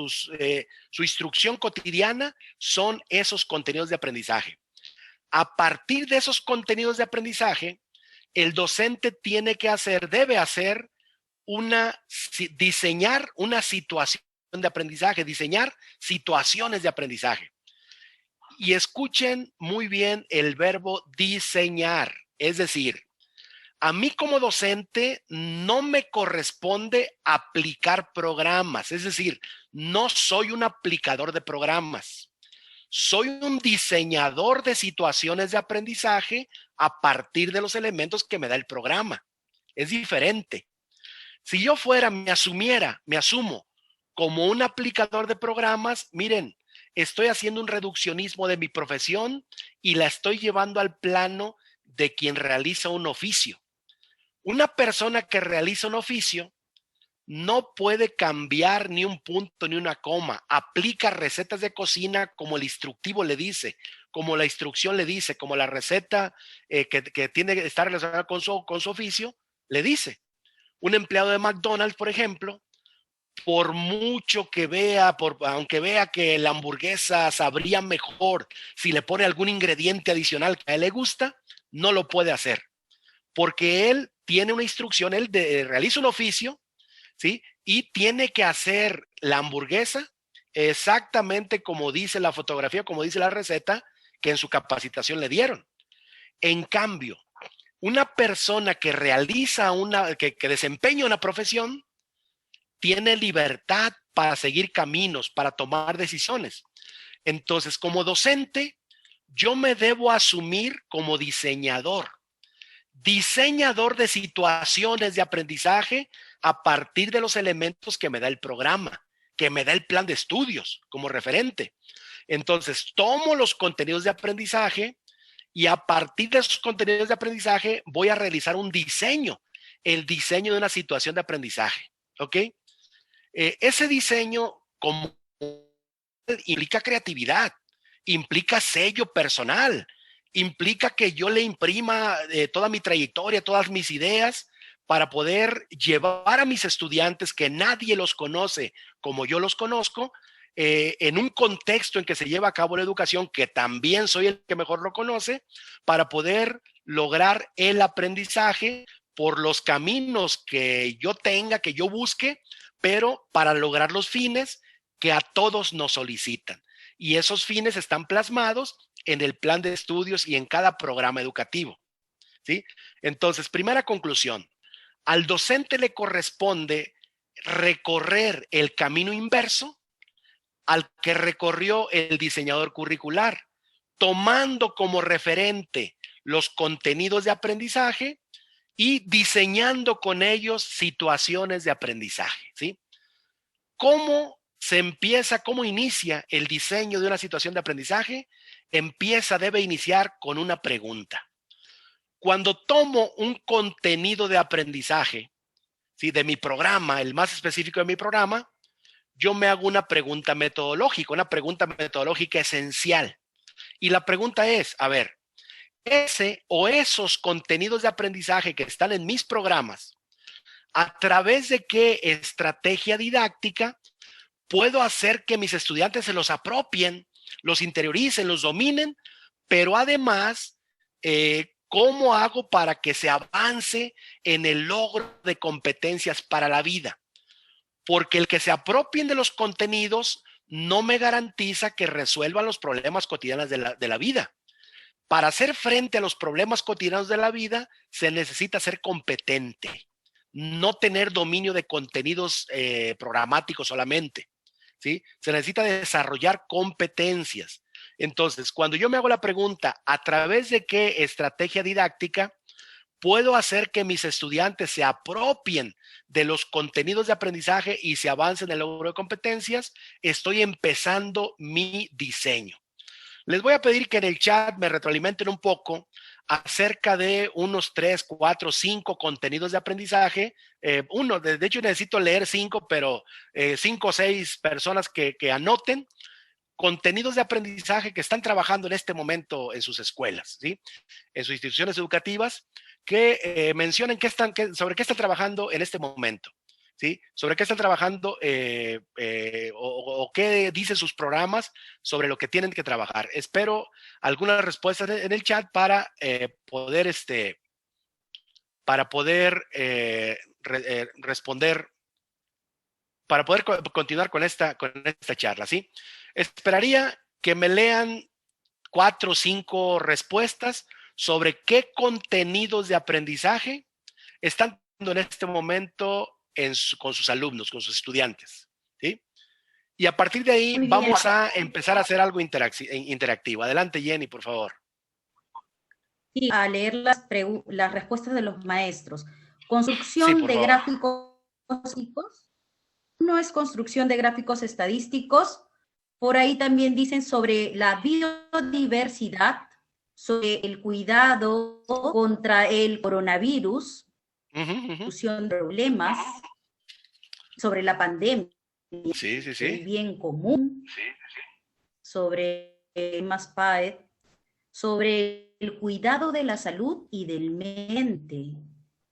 su instrucción cotidiana son esos contenidos de aprendizaje. A partir de esos contenidos de aprendizaje, el docente debe hacer diseñar una situación de aprendizaje, diseñar situaciones de aprendizaje. Y escuchen muy bien el verbo diseñar, es decir, a mí como docente no me corresponde aplicar programas, es decir, no soy un aplicador de programas. Soy un diseñador de situaciones de aprendizaje a partir de los elementos que me da el programa. Es diferente. Si yo me asumo como un aplicador de programas, miren, estoy haciendo un reduccionismo de mi profesión y la estoy llevando al plano de quien realiza un oficio. Una persona que realiza un oficio no puede cambiar ni un punto ni una coma. Aplica recetas de cocina como el instructivo le dice, como la instrucción le dice, como la receta que tiene que estar relacionada con su oficio le dice. Un empleado de McDonald's, por ejemplo, por mucho que vea, aunque vea que la hamburguesa sabría mejor si le pone algún ingrediente adicional que a él le gusta, no lo puede hacer. Porque él tiene una instrucción, él realiza un oficio, ¿sí? Y tiene que hacer la hamburguesa exactamente como dice la fotografía, como dice la receta que en su capacitación le dieron. En cambio, una persona que realiza que desempeña una profesión, tiene libertad para seguir caminos, para tomar decisiones. Entonces, como docente, yo me debo asumir como diseñador de situaciones de aprendizaje a partir de los elementos que me da el programa, que me da el plan de estudios como referente. Entonces, tomo los contenidos de aprendizaje y a partir de esos contenidos de aprendizaje voy a realizar un diseño, el diseño de una situación de aprendizaje, ¿ok? Ese diseño implica creatividad, implica sello personal, implica que yo le imprima toda mi trayectoria, todas mis ideas para poder llevar a mis estudiantes que nadie los conoce como yo los conozco, en un contexto en que se lleva a cabo la educación, que también soy el que mejor lo conoce, para poder lograr el aprendizaje por los caminos que yo tenga, que yo busque, pero para lograr los fines que a todos nos solicitan. Y esos fines están plasmados en el plan de estudios y en cada programa educativo, ¿sí? Entonces, primera conclusión, al docente le corresponde recorrer el camino inverso al que recorrió el diseñador curricular, tomando como referente los contenidos de aprendizaje y diseñando con ellos situaciones de aprendizaje, ¿sí? ¿Cómo inicia el diseño de una situación de aprendizaje? Debe iniciar con una pregunta. Cuando tomo un contenido de aprendizaje, ¿sí?, de mi programa, el más específico de mi programa, yo me hago una pregunta metodológica esencial. Y la pregunta es, a ver, esos contenidos de aprendizaje que están en mis programas, ¿a través de qué estrategia didáctica puedo hacer que mis estudiantes se los apropien, los interioricen, los dominen? Pero además, ¿cómo hago para que se avance en el logro de competencias para la vida? Porque el que se apropien de los contenidos no me garantiza que resuelvan los problemas cotidianos de la vida. Para hacer frente a los problemas cotidianos de la vida, se necesita ser competente, no tener dominio de contenidos programáticos solamente, ¿sí? Se necesita desarrollar competencias. Entonces, cuando yo me hago la pregunta, ¿a través de qué estrategia didáctica puedo hacer que mis estudiantes se apropien de los contenidos de aprendizaje y se avancen en el logro de competencias? Estoy empezando mi diseño. Les voy a pedir que en el chat me retroalimenten un poco acerca de unos 3, 4, 5 contenidos de aprendizaje. De hecho necesito leer 5, pero 5 o 6 personas que anoten contenidos de aprendizaje que están trabajando en este momento en sus escuelas, ¿sí?, en sus instituciones educativas, que mencionen sobre qué están trabajando en este momento, ¿sí? Sobre qué están trabajando o qué dicen sus programas sobre lo que tienen que trabajar. Espero algunas respuestas en el chat para poder responder, para poder continuar con esta charla, ¿sí? Esperaría que me lean 4 o 5 respuestas sobre qué contenidos de aprendizaje están en este momento con sus alumnos, con sus estudiantes, ¿sí? Y a partir de ahí Muy bien. vamos a empezar a hacer algo interactivo. Adelante, Jenny, por favor. Sí, a leer las respuestas de los maestros. Sí, Construcción por de favor. gráficos estadísticos. No es construcción de gráficos estadísticos. Por ahí también dicen sobre la biodiversidad, sobre el cuidado contra el coronavirus, solución de problemas, sobre la pandemia, Sí, sí, el sí. bien común, sobre más PAED, sobre el cuidado de la salud y del mente.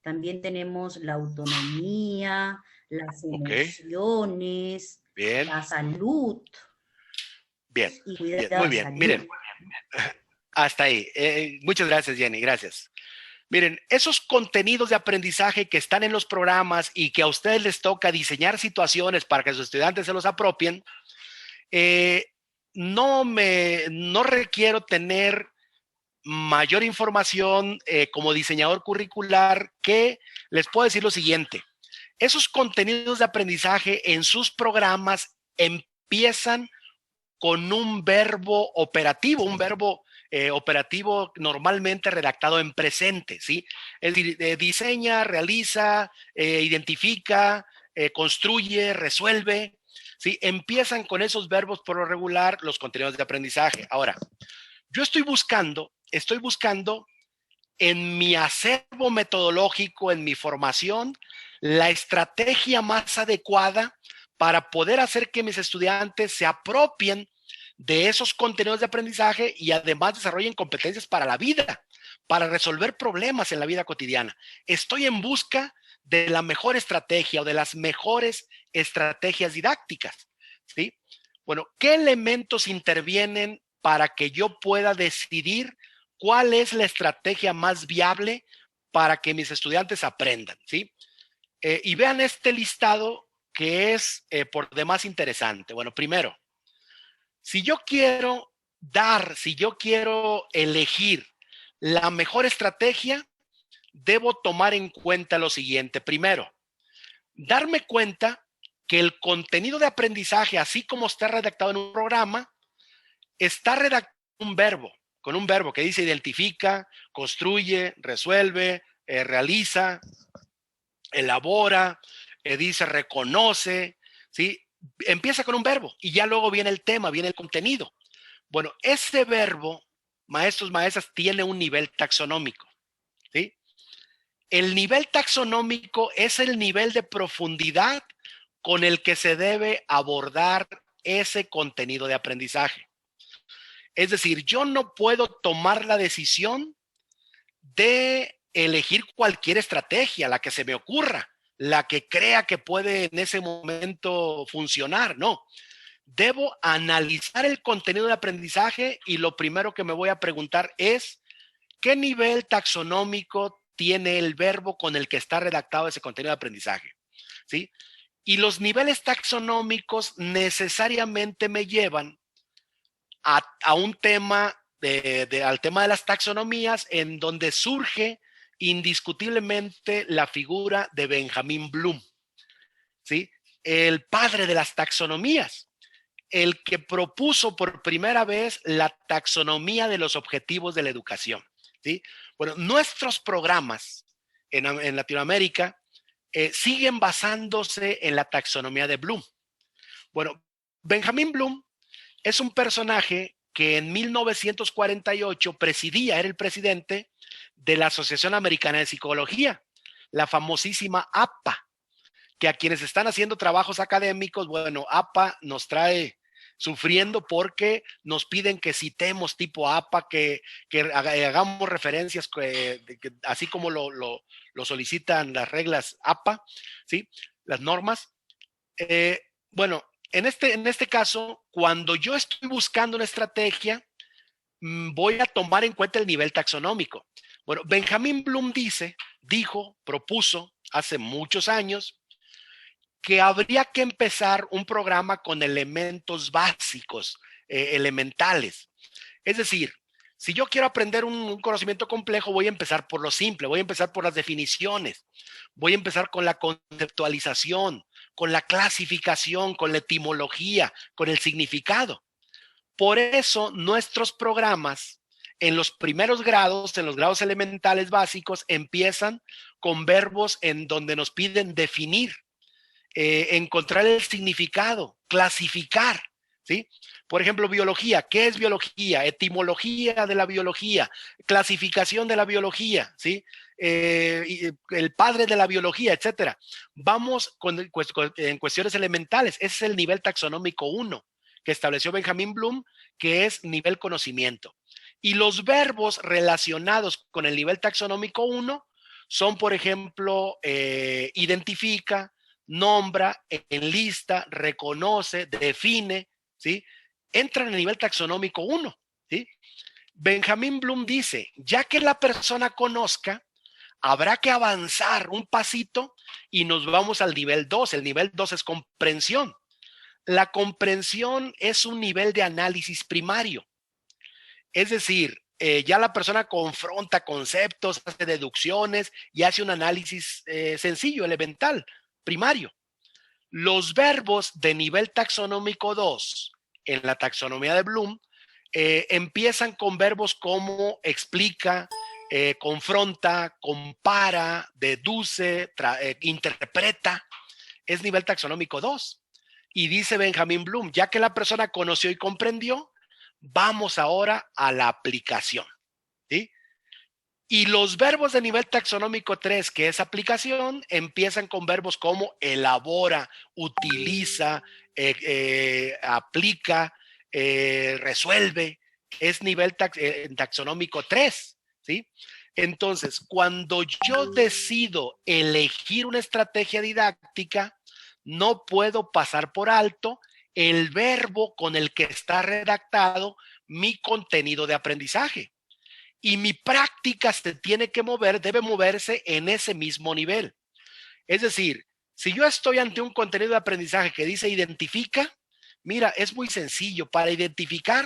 También tenemos la autonomía, las Ok, emociones, bien, la salud bien, y bien, cuidado de muy la bien. salud. Miren, hasta ahí. Muchas gracias, Jenny, gracias. Miren, esos contenidos de aprendizaje que están en los programas y que a ustedes les toca diseñar situaciones para que sus estudiantes se los apropien, no requiero tener mayor información como diseñador curricular, que les puedo decir lo siguiente. Esos contenidos de aprendizaje en sus programas empiezan con un verbo operativo, operativo normalmente redactado en presente, ¿sí? Es decir, diseña, realiza, identifica, construye, resuelve, ¿sí? Empiezan con esos verbos por lo regular los contenidos de aprendizaje. Ahora, yo estoy buscando en mi acervo metodológico, en mi formación, la estrategia más adecuada para poder hacer que mis estudiantes se apropien de esos contenidos de aprendizaje y además desarrollen competencias para la vida, para resolver problemas en la vida cotidiana. Estoy en busca de la mejor estrategia o de las mejores estrategias didácticas, ¿sí? Bueno, ¿qué elementos intervienen para que yo pueda decidir cuál es la estrategia más viable para que mis estudiantes aprendan, ¿sí? Y vean este listado que es por demás interesante. Bueno, primero, si yo quiero elegir la mejor estrategia, debo tomar en cuenta lo siguiente. Primero, darme cuenta que el contenido de aprendizaje, así como está redactado en un programa, está redactado con un verbo que dice identifica, construye, resuelve, realiza, elabora, dice reconoce, ¿sí? Empieza con un verbo y ya luego viene el tema, viene el contenido. Bueno, ese verbo, maestros, maestras, tiene un nivel taxonómico, ¿sí? El nivel taxonómico es el nivel de profundidad con el que se debe abordar ese contenido de aprendizaje. Es decir, yo no puedo tomar la decisión de elegir cualquier estrategia, la que se me ocurra, la que crea que puede en ese momento funcionar. No, debo analizar el contenido de aprendizaje y lo primero que me voy a preguntar es ¿qué nivel taxonómico tiene el verbo con el que está redactado ese contenido de aprendizaje? ¿Sí? Y los niveles taxonómicos necesariamente me llevan a un tema al tema de las taxonomías, en donde surge indiscutiblemente la figura de Benjamin Bloom, ¿sí? El padre de las taxonomías, el que propuso por primera vez la taxonomía de los objetivos de la educación, ¿sí? Bueno, nuestros programas en Latinoamérica siguen basándose en la taxonomía de Bloom. Bueno, Benjamin Bloom es un personaje que en 1948 era el presidente de la Asociación Americana de Psicología, la famosísima APA, que a quienes están haciendo trabajos académicos, bueno, APA nos trae sufriendo porque nos piden que citemos tipo APA, que hagamos referencias, así como lo solicitan las reglas APA, ¿sí? las normas. Bueno, en este caso, cuando yo estoy buscando una estrategia, voy a tomar en cuenta el nivel taxonómico. Bueno, Benjamin Bloom propuso hace muchos años que habría que empezar un programa con elementos básicos, elementales. Es decir, si yo quiero aprender un conocimiento complejo, voy a empezar por lo simple, voy a empezar por las definiciones, voy a empezar con la conceptualización, con la clasificación, con la etimología, con el significado. Por eso nuestros programas en los primeros grados, en los grados elementales básicos, empiezan con verbos en donde nos piden definir, encontrar el significado, clasificar, ¿sí? Por ejemplo, biología. ¿Qué es biología? Etimología de la biología, clasificación de la biología, ¿sí? El padre de la biología, etcétera. Vamos en cuestiones elementales. Ese es el nivel taxonómico 1 que estableció Benjamin Bloom, que es nivel conocimiento. Y los verbos relacionados con el nivel taxonómico 1 son, por ejemplo, identifica, nombra, enlista, reconoce, define, ¿sí? Entran en el nivel taxonómico 1, ¿sí? Benjamin Bloom dice, ya que la persona conozca, habrá que avanzar un pasito y nos vamos al nivel 2. El nivel 2 es comprensión. La comprensión es un nivel de análisis primario. Es decir, ya la persona confronta conceptos, hace deducciones y hace un análisis sencillo, elemental, primario. Los verbos de nivel taxonómico 2 en la taxonomía de Bloom empiezan con verbos como explica, confronta, compara, deduce, interpreta. Es nivel taxonómico 2. Y dice Benjamin Bloom, ya que la persona conoció y comprendió, vamos ahora a la aplicación, ¿sí? Y los verbos de nivel taxonómico 3, que es aplicación, empiezan con verbos como elabora, utiliza, aplica, resuelve. Es nivel taxonómico 3, ¿sí? Entonces, cuando yo decido elegir una estrategia didáctica, no puedo pasar por alto el verbo con el que está redactado mi contenido de aprendizaje. Y mi práctica se tiene que mover, debe moverse en ese mismo nivel. Es decir, si yo estoy ante un contenido de aprendizaje que dice identifica, mira, es muy sencillo. Para identificar,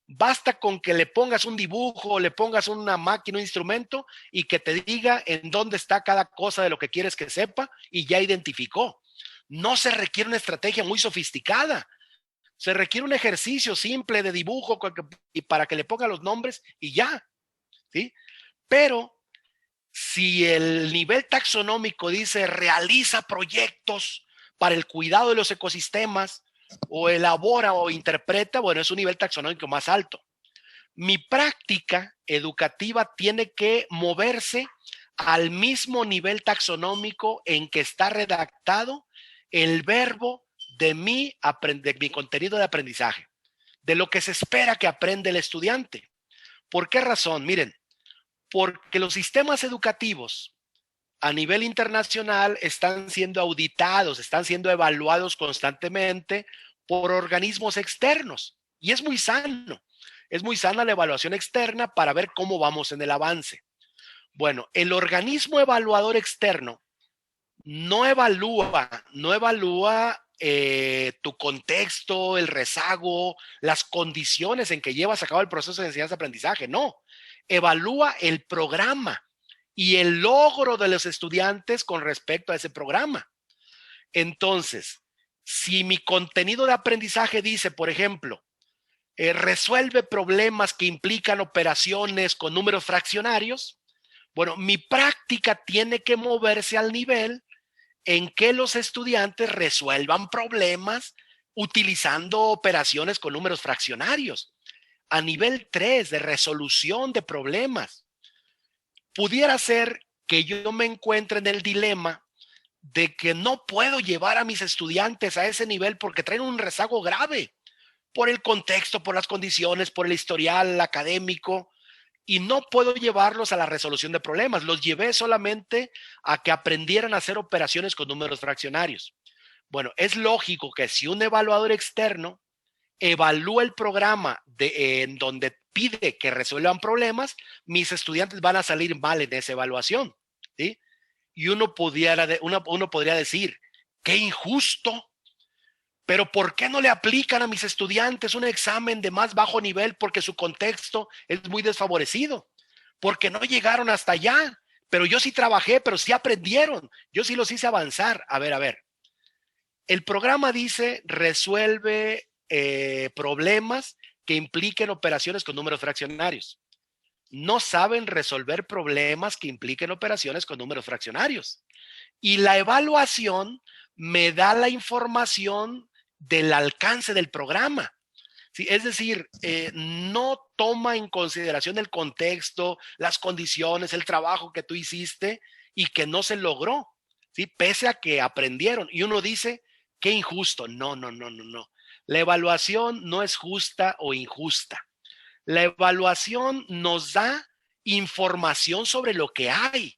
basta con que le pongas un dibujo, le pongas una máquina, un instrumento y que te diga en dónde está cada cosa de lo que quieres que sepa y ya identificó. No se requiere una estrategia muy sofisticada. Se requiere un ejercicio simple de dibujo y para que le ponga los nombres y ya, ¿sí? Pero si el nivel taxonómico dice realiza proyectos para el cuidado de los ecosistemas o elabora o interpreta, bueno, es un nivel taxonómico más alto. Mi práctica educativa tiene que moverse al mismo nivel taxonómico en que está redactado el verbo de mi contenido de aprendizaje, de lo que se espera que aprenda el estudiante. ¿Por qué razón? Miren, porque los sistemas educativos a nivel internacional están siendo auditados, están siendo evaluados constantemente por organismos externos. Y es muy sano. Es muy sana la evaluación externa para ver cómo vamos en el avance. Bueno, el organismo evaluador externo no evalúa tu contexto, el rezago, las condiciones en que llevas a cabo el proceso de enseñanza-aprendizaje. No, evalúa el programa y el logro de los estudiantes con respecto a ese programa. Entonces, si mi contenido de aprendizaje dice, por ejemplo, resuelve problemas que implican operaciones con números fraccionarios, bueno, mi práctica tiene que moverse al nivel en que los estudiantes resuelvan problemas utilizando operaciones con números fraccionarios. A nivel 3 de resolución de problemas. Pudiera ser que yo me encuentre en el dilema de que no puedo llevar a mis estudiantes a ese nivel porque traen un rezago grave por el contexto, por las condiciones, por el historial académico. y no puedo llevarlos a la resolución de problemas. Los llevé solamente a que aprendieran a hacer operaciones con números fraccionarios. Bueno, es lógico que si un evaluador externo evalúa el programa en donde pide que resuelvan problemas, mis estudiantes van a salir mal en esa evaluación, ¿sí? Y uno podría decir, qué injusto, pero ¿por qué no le aplican a mis estudiantes un examen de más bajo nivel porque su contexto es muy desfavorecido? Porque no llegaron hasta allá, pero yo sí trabajé, pero sí aprendieron, yo sí los hice avanzar. A ver. El programa dice resuelve problemas que impliquen operaciones con números fraccionarios. No saben resolver problemas que impliquen operaciones con números fraccionarios. Y la evaluación me da la información del alcance del programa. ¿Sí? Es decir, no toma en consideración el contexto, las condiciones, el trabajo que tú hiciste y que no se logró, ¿sí? Pese a que aprendieron. Y uno dice, qué injusto. No. La evaluación no es justa o injusta. La evaluación nos da información sobre lo que hay,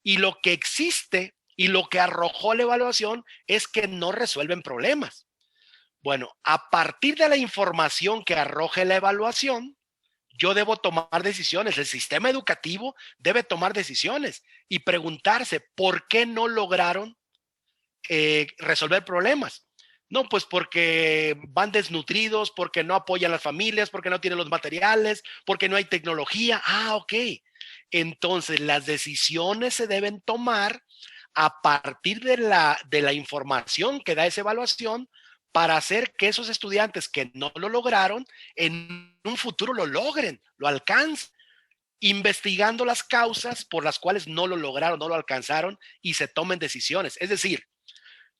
y lo que existe y lo que arrojó la evaluación es que no resuelven problemas. Bueno, a partir de la información que arroje la evaluación, yo debo tomar decisiones. El sistema educativo debe tomar decisiones y preguntarse por qué no lograron resolver problemas. No, pues porque van desnutridos, porque no apoyan a las familias, porque no tienen los materiales, porque no hay tecnología. Ah, ok. Entonces, las decisiones se deben tomar a partir de la información que da esa evaluación para hacer que esos estudiantes que no lo lograron, en un futuro lo logren, lo alcancen, investigando las causas por las cuales no lo lograron, no lo alcanzaron y se tomen decisiones. Es decir,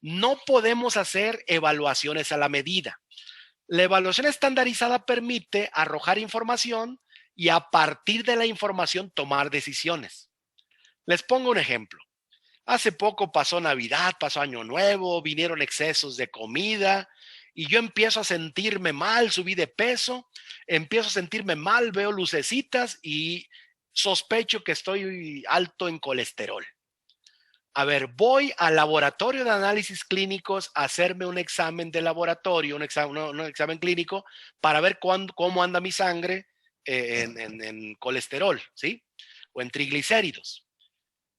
no podemos hacer evaluaciones a la medida. La evaluación estandarizada permite arrojar información y a partir de la información tomar decisiones. Les pongo un ejemplo. Hace poco pasó Navidad, pasó Año Nuevo, vinieron excesos de comida y yo empiezo a sentirme mal, subí de peso, empiezo a sentirme mal, veo lucecitas y sospecho que estoy alto en colesterol. A ver, voy al laboratorio de análisis clínicos a hacerme un examen de laboratorio, un examen clínico para ver cómo anda mi sangre en colesterol, ¿sí? O en triglicéridos.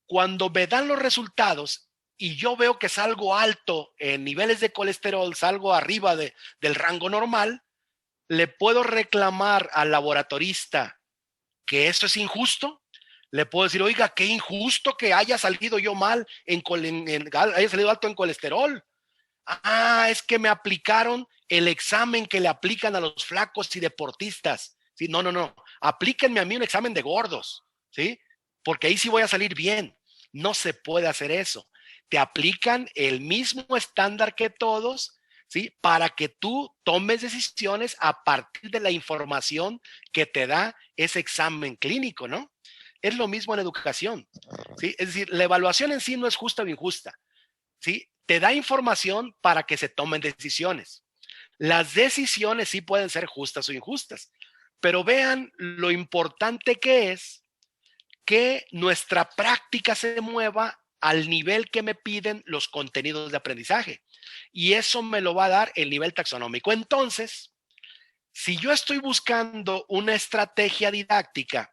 Cuando me dan los resultados y yo veo que salgo alto en niveles de colesterol, salgo arriba del rango normal, le puedo reclamar al laboratorista que esto es injusto. Le puedo decir, oiga, qué injusto que haya salido yo mal, haya salido alto en colesterol. Ah, es que me aplicaron el examen que le aplican a los flacos y deportistas. ¿Sí? No. Aplíquenme a mí un examen de gordos, ¿sí? Porque ahí sí voy a salir bien. No se puede hacer eso. Te aplican el mismo estándar que todos, ¿sí? Para que tú tomes decisiones a partir de la información que te da ese examen clínico, ¿no? Es lo mismo en educación, ¿sí? Es decir, la evaluación en sí no es justa o injusta, ¿sí? Te da información para que se tomen decisiones. Las decisiones sí pueden ser justas o injustas, pero vean lo importante que es que nuestra práctica se mueva al nivel que me piden los contenidos de aprendizaje. Y eso me lo va a dar el nivel taxonómico. Entonces, si yo estoy buscando una estrategia didáctica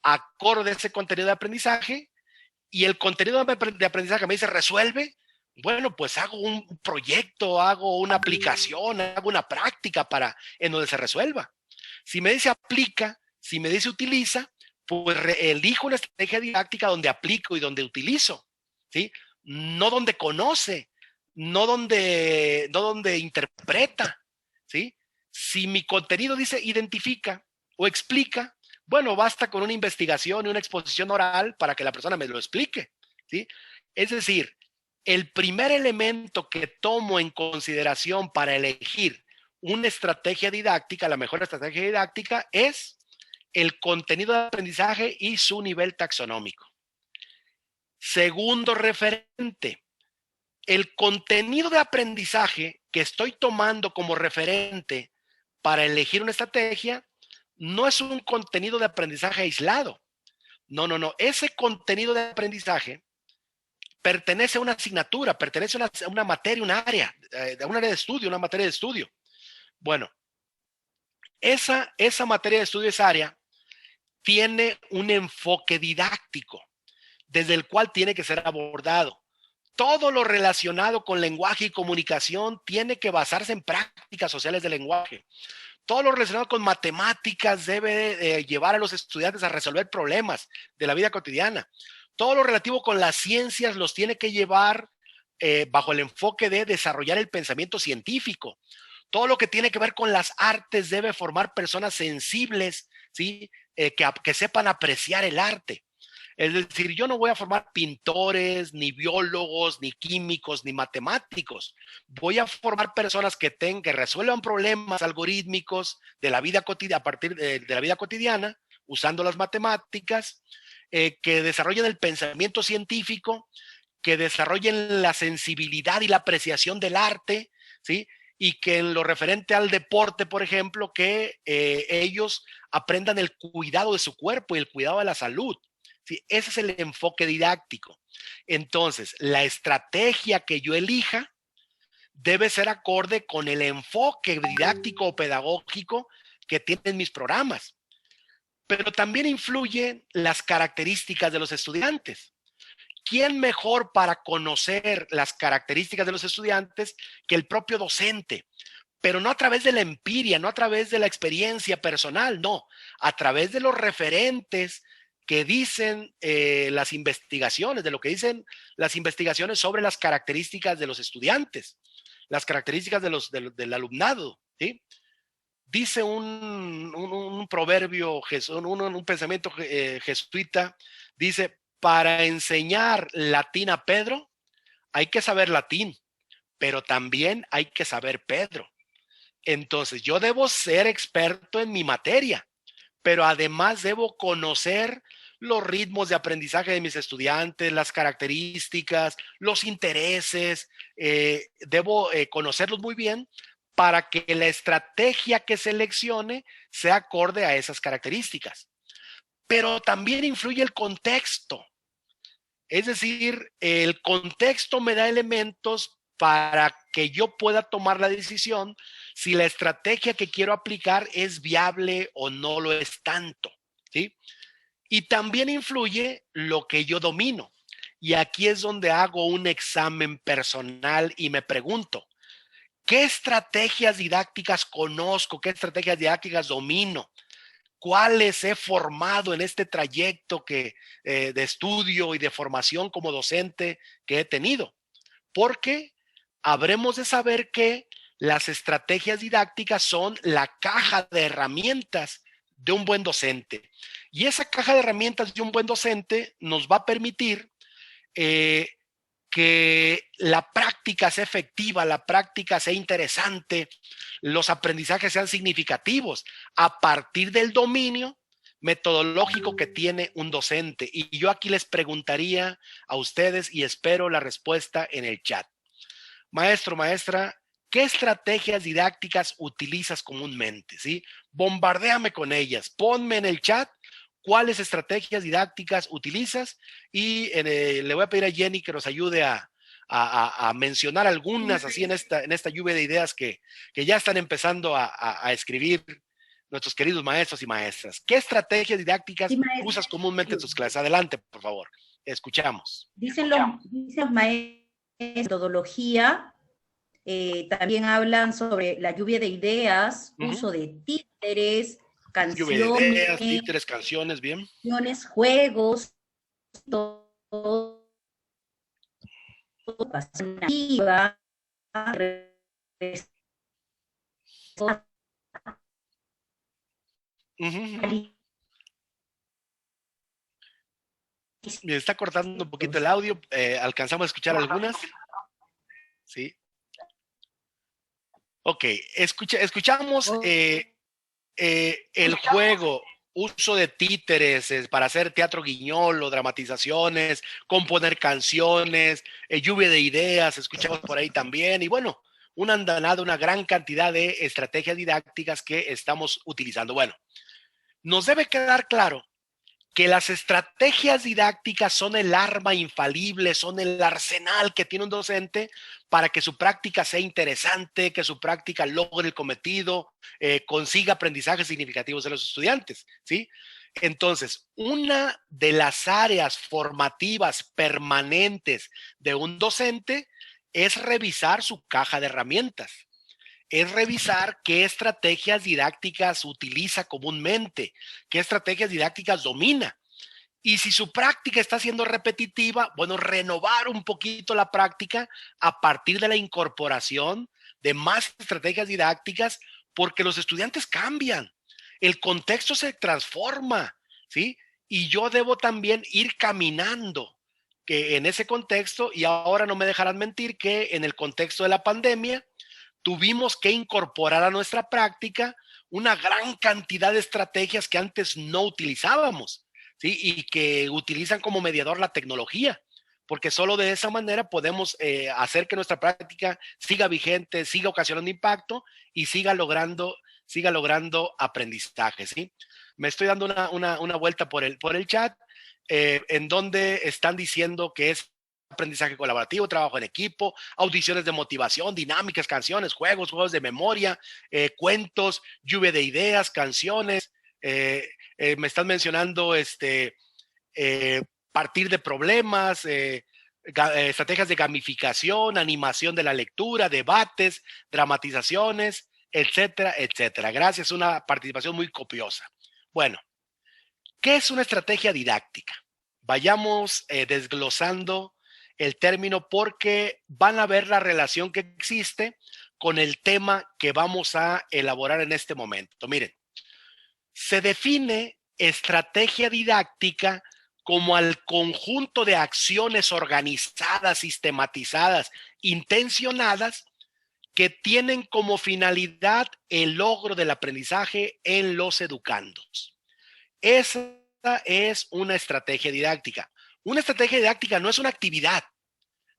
acorde a ese contenido de aprendizaje y el contenido de aprendizaje me dice resuelve, bueno, pues hago un proyecto, hago una aplicación, hago una práctica en donde se resuelva. Si me dice aplica, si me dice utiliza, pues elijo una estrategia didáctica donde aplico y donde utilizo, ¿sí? No donde conoce, no donde interpreta, ¿sí? Si mi contenido dice identifica o explica, bueno, basta con una investigación y una exposición oral para que la persona me lo explique, ¿sí? Es decir, el primer elemento que tomo en consideración para elegir una estrategia didáctica, la mejor estrategia didáctica, es el contenido de aprendizaje y su nivel taxonómico. Segundo referente, el contenido de aprendizaje que estoy tomando como referente para elegir una estrategia no es un contenido de aprendizaje aislado. No, no, no. Ese contenido de aprendizaje pertenece a una asignatura, pertenece a una materia, un área de estudio, una materia de estudio. Bueno, esa materia de estudio, esa área, tiene un enfoque didáctico desde el cual tiene que ser abordado. Todo lo relacionado con lenguaje y comunicación tiene que basarse en prácticas sociales del lenguaje. Todo lo relacionado con matemáticas debe llevar a los estudiantes a resolver problemas de la vida cotidiana. Todo lo relativo con las ciencias los tiene que llevar bajo el enfoque de desarrollar el pensamiento científico. Todo lo que tiene que ver con las artes debe formar personas sensibles, ¿sí? Que sepan apreciar el arte. Es decir, yo no voy a formar pintores, ni biólogos, ni químicos, ni matemáticos. Voy a formar personas que resuelvan problemas algorítmicos de la vida cotidiana, a partir de la vida cotidiana, usando las matemáticas, que desarrollen el pensamiento científico, que desarrollen la sensibilidad y la apreciación del arte, ¿sí? Y que en lo referente al deporte, por ejemplo, que ellos aprendan el cuidado de su cuerpo y el cuidado de la salud. ¿Sí? Ese es el enfoque didáctico. Entonces, la estrategia que yo elija debe ser acorde con el enfoque didáctico o pedagógico que tienen mis programas. Pero también influyen las características de los estudiantes. ¿Quién mejor para conocer las características de los estudiantes que el propio docente? Pero no a través de la empiria, no a través de la experiencia personal, no, a través de los referentes que dicen las investigaciones, de lo que dicen las investigaciones sobre las características de los estudiantes, las características del alumnado, ¿sí? Dice un proverbio, un pensamiento jesuita, dice, para enseñar latín a Pedro, hay que saber latín, pero también hay que saber Pedro. Entonces, yo debo ser experto en mi materia, pero además debo conocer los ritmos de aprendizaje de mis estudiantes, las características, los intereses, debo conocerlos muy bien para que la estrategia que seleccione sea acorde a esas características. Pero también influye el contexto. Es decir, el contexto me da elementos para que yo pueda tomar la decisión si la estrategia que quiero aplicar es viable o no lo es tanto, ¿sí? Y también influye lo que yo domino. Y aquí es donde hago un examen personal y me pregunto, ¿qué estrategias didácticas conozco? ¿Qué estrategias didácticas domino? ¿Cuáles he formado en este trayecto de estudio y de formación como docente que he tenido? Porque habremos de saber que las estrategias didácticas son la caja de herramientas de un buen docente. Y esa caja de herramientas de un buen docente nos va a permitir que la práctica sea efectiva, la práctica sea interesante, los aprendizajes sean significativos a partir del dominio metodológico que tiene un docente. Y yo aquí les preguntaría a ustedes y espero la respuesta en el chat. Maestro, maestra, ¿qué estrategias didácticas utilizas comúnmente? ¿Sí? Bombardéame con ellas. Ponme en el chat cuáles estrategias didácticas utilizas y le voy a pedir a Jenny que nos ayude a mencionar algunas así en esta lluvia de ideas que ya están empezando a escribir nuestros queridos maestros y maestras. ¿Qué estrategias didácticas usas comúnmente en tus clases? Adelante, por favor. Escuchamos. Dicen los maestros de metodología, también hablan sobre la lluvia de ideas, uso de títeres, canciones, lluvia de ideas, títeres, canciones, bien. Juegos, todo, Me está cortando un poquito el audio. ¿Alcanzamos a escuchar algunas? Sí. Ok, escuchamos el juego, uso de títeres para hacer teatro guiñolo, dramatizaciones, componer canciones, lluvia de ideas, escuchamos por ahí también. Y bueno, una andanada, una gran cantidad de estrategias didácticas que estamos utilizando. Bueno, Nos debe quedar claro que las estrategias didácticas son el arma infalible, son el arsenal que tiene un docente para que su práctica sea interesante, que su práctica logre el cometido, consiga aprendizajes significativos de los estudiantes, ¿sí? Entonces, una de las áreas formativas permanentes de un docente es revisar su caja de herramientas, es revisar qué estrategias didácticas utiliza comúnmente, qué estrategias didácticas domina. Y si su práctica está siendo repetitiva, bueno, renovar un poquito la práctica a partir de la incorporación de más estrategias didácticas, porque los estudiantes cambian, el contexto se transforma, ¿sí? Y yo debo también ir caminando que en ese contexto, y ahora no me dejarán mentir que en el contexto de la pandemia, tuvimos que incorporar a nuestra práctica una gran cantidad de estrategias que antes no utilizábamos, ¿sí? Y que utilizan como mediador la tecnología, porque solo de esa manera podemos hacer que nuestra práctica siga vigente, siga ocasionando impacto y siga logrando aprendizaje, ¿sí? Me estoy dando una vuelta por el chat, en donde están diciendo que es aprendizaje colaborativo, trabajo en equipo, audiciones de motivación, dinámicas, canciones, juegos de memoria, cuentos, lluvia de ideas, canciones. Me están mencionando partir de problemas, estrategias de gamificación, animación de la lectura, debates, dramatizaciones, etcétera, etcétera. Gracias, una participación muy copiosa. Bueno, ¿qué es una estrategia didáctica? Vayamos desglosando el término porque van a ver la relación que existe con el tema que vamos a elaborar en este momento. Miren, se define estrategia didáctica como al conjunto de acciones organizadas, sistematizadas, intencionadas, que tienen como finalidad el logro del aprendizaje en los educandos. Esa es una estrategia didáctica. Una estrategia didáctica no es una actividad,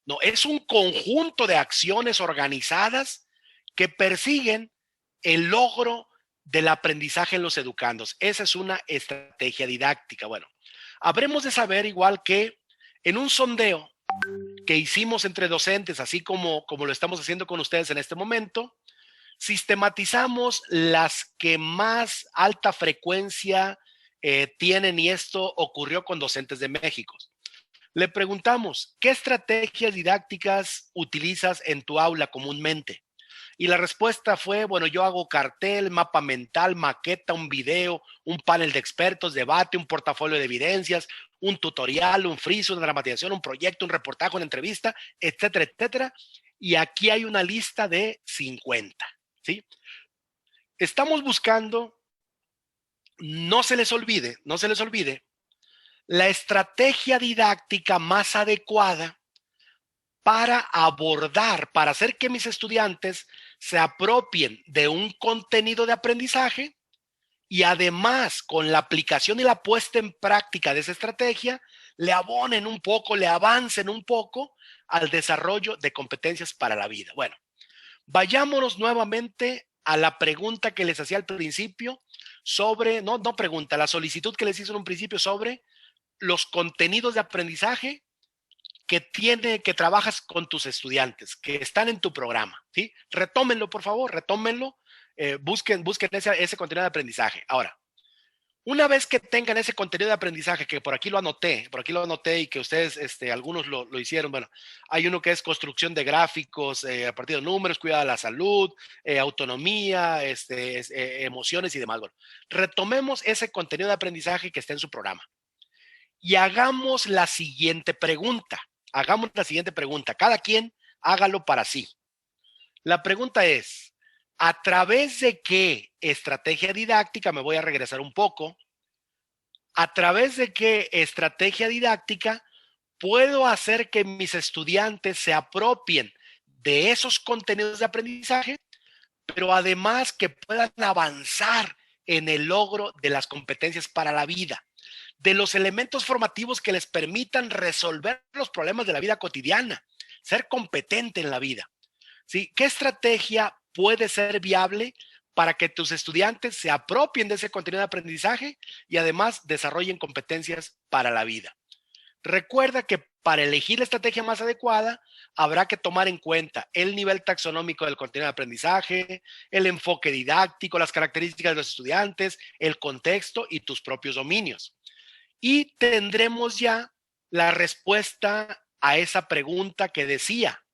no, es un conjunto de acciones organizadas que persiguen el logro del aprendizaje en los educandos. Esa es una estrategia didáctica. Bueno, habremos de saber igual que en un sondeo que hicimos entre docentes, así como lo estamos haciendo con ustedes en este momento, sistematizamos las que más alta frecuencia tienen, y esto ocurrió con docentes de México. Le preguntamos, ¿qué estrategias didácticas utilizas en tu aula comúnmente? Y la respuesta fue, bueno, yo hago cartel, mapa mental, maqueta, un video, un panel de expertos, debate, un portafolio de evidencias, un tutorial, un freeze, una dramatización, un proyecto, un reportaje, una entrevista, etcétera, etcétera. Y aquí hay una lista de 50, ¿sí? Estamos buscando, no se les olvide, la estrategia didáctica más adecuada para abordar, para hacer que mis estudiantes se apropien de un contenido de aprendizaje y además con la aplicación y la puesta en práctica de esa estrategia, le abonen un poco, le avancen un poco al desarrollo de competencias para la vida. Bueno, vayámonos nuevamente a la pregunta que les hacía al principio sobre, no pregunta, la solicitud que les hice en un principio sobre los contenidos de aprendizaje que trabajas con tus estudiantes, que están en tu programa, ¿sí? Retómenlo, por favor, retómenlo, busquen ese contenido de aprendizaje. Ahora, una vez que tengan ese contenido de aprendizaje, que por aquí lo anoté y que ustedes, algunos lo hicieron, bueno, hay uno que es construcción de gráficos a partir de números, cuidado de la salud, autonomía, emociones y demás. Bueno, retomemos ese contenido de aprendizaje que está en su programa y hagamos la siguiente pregunta. Cada quien hágalo para sí. La pregunta es, ¿a través de qué estrategia didáctica? Me voy a regresar un poco. ¿A través de qué estrategia didáctica puedo hacer que mis estudiantes se apropien de esos contenidos de aprendizaje, pero además que puedan avanzar en el logro de las competencias para la vida, de los elementos formativos que les permitan resolver los problemas de la vida cotidiana, ser competente en la vida? ¿Sí? ¿Qué estrategia puede ser viable para que tus estudiantes se apropien de ese contenido de aprendizaje y además desarrollen competencias para la vida. Recuerda que para elegir la estrategia más adecuada, habrá que tomar en cuenta el nivel taxonómico del contenido de aprendizaje, el enfoque didáctico, las características de los estudiantes, el contexto y tus propios dominios. Y tendremos ya la respuesta a esa pregunta que decía,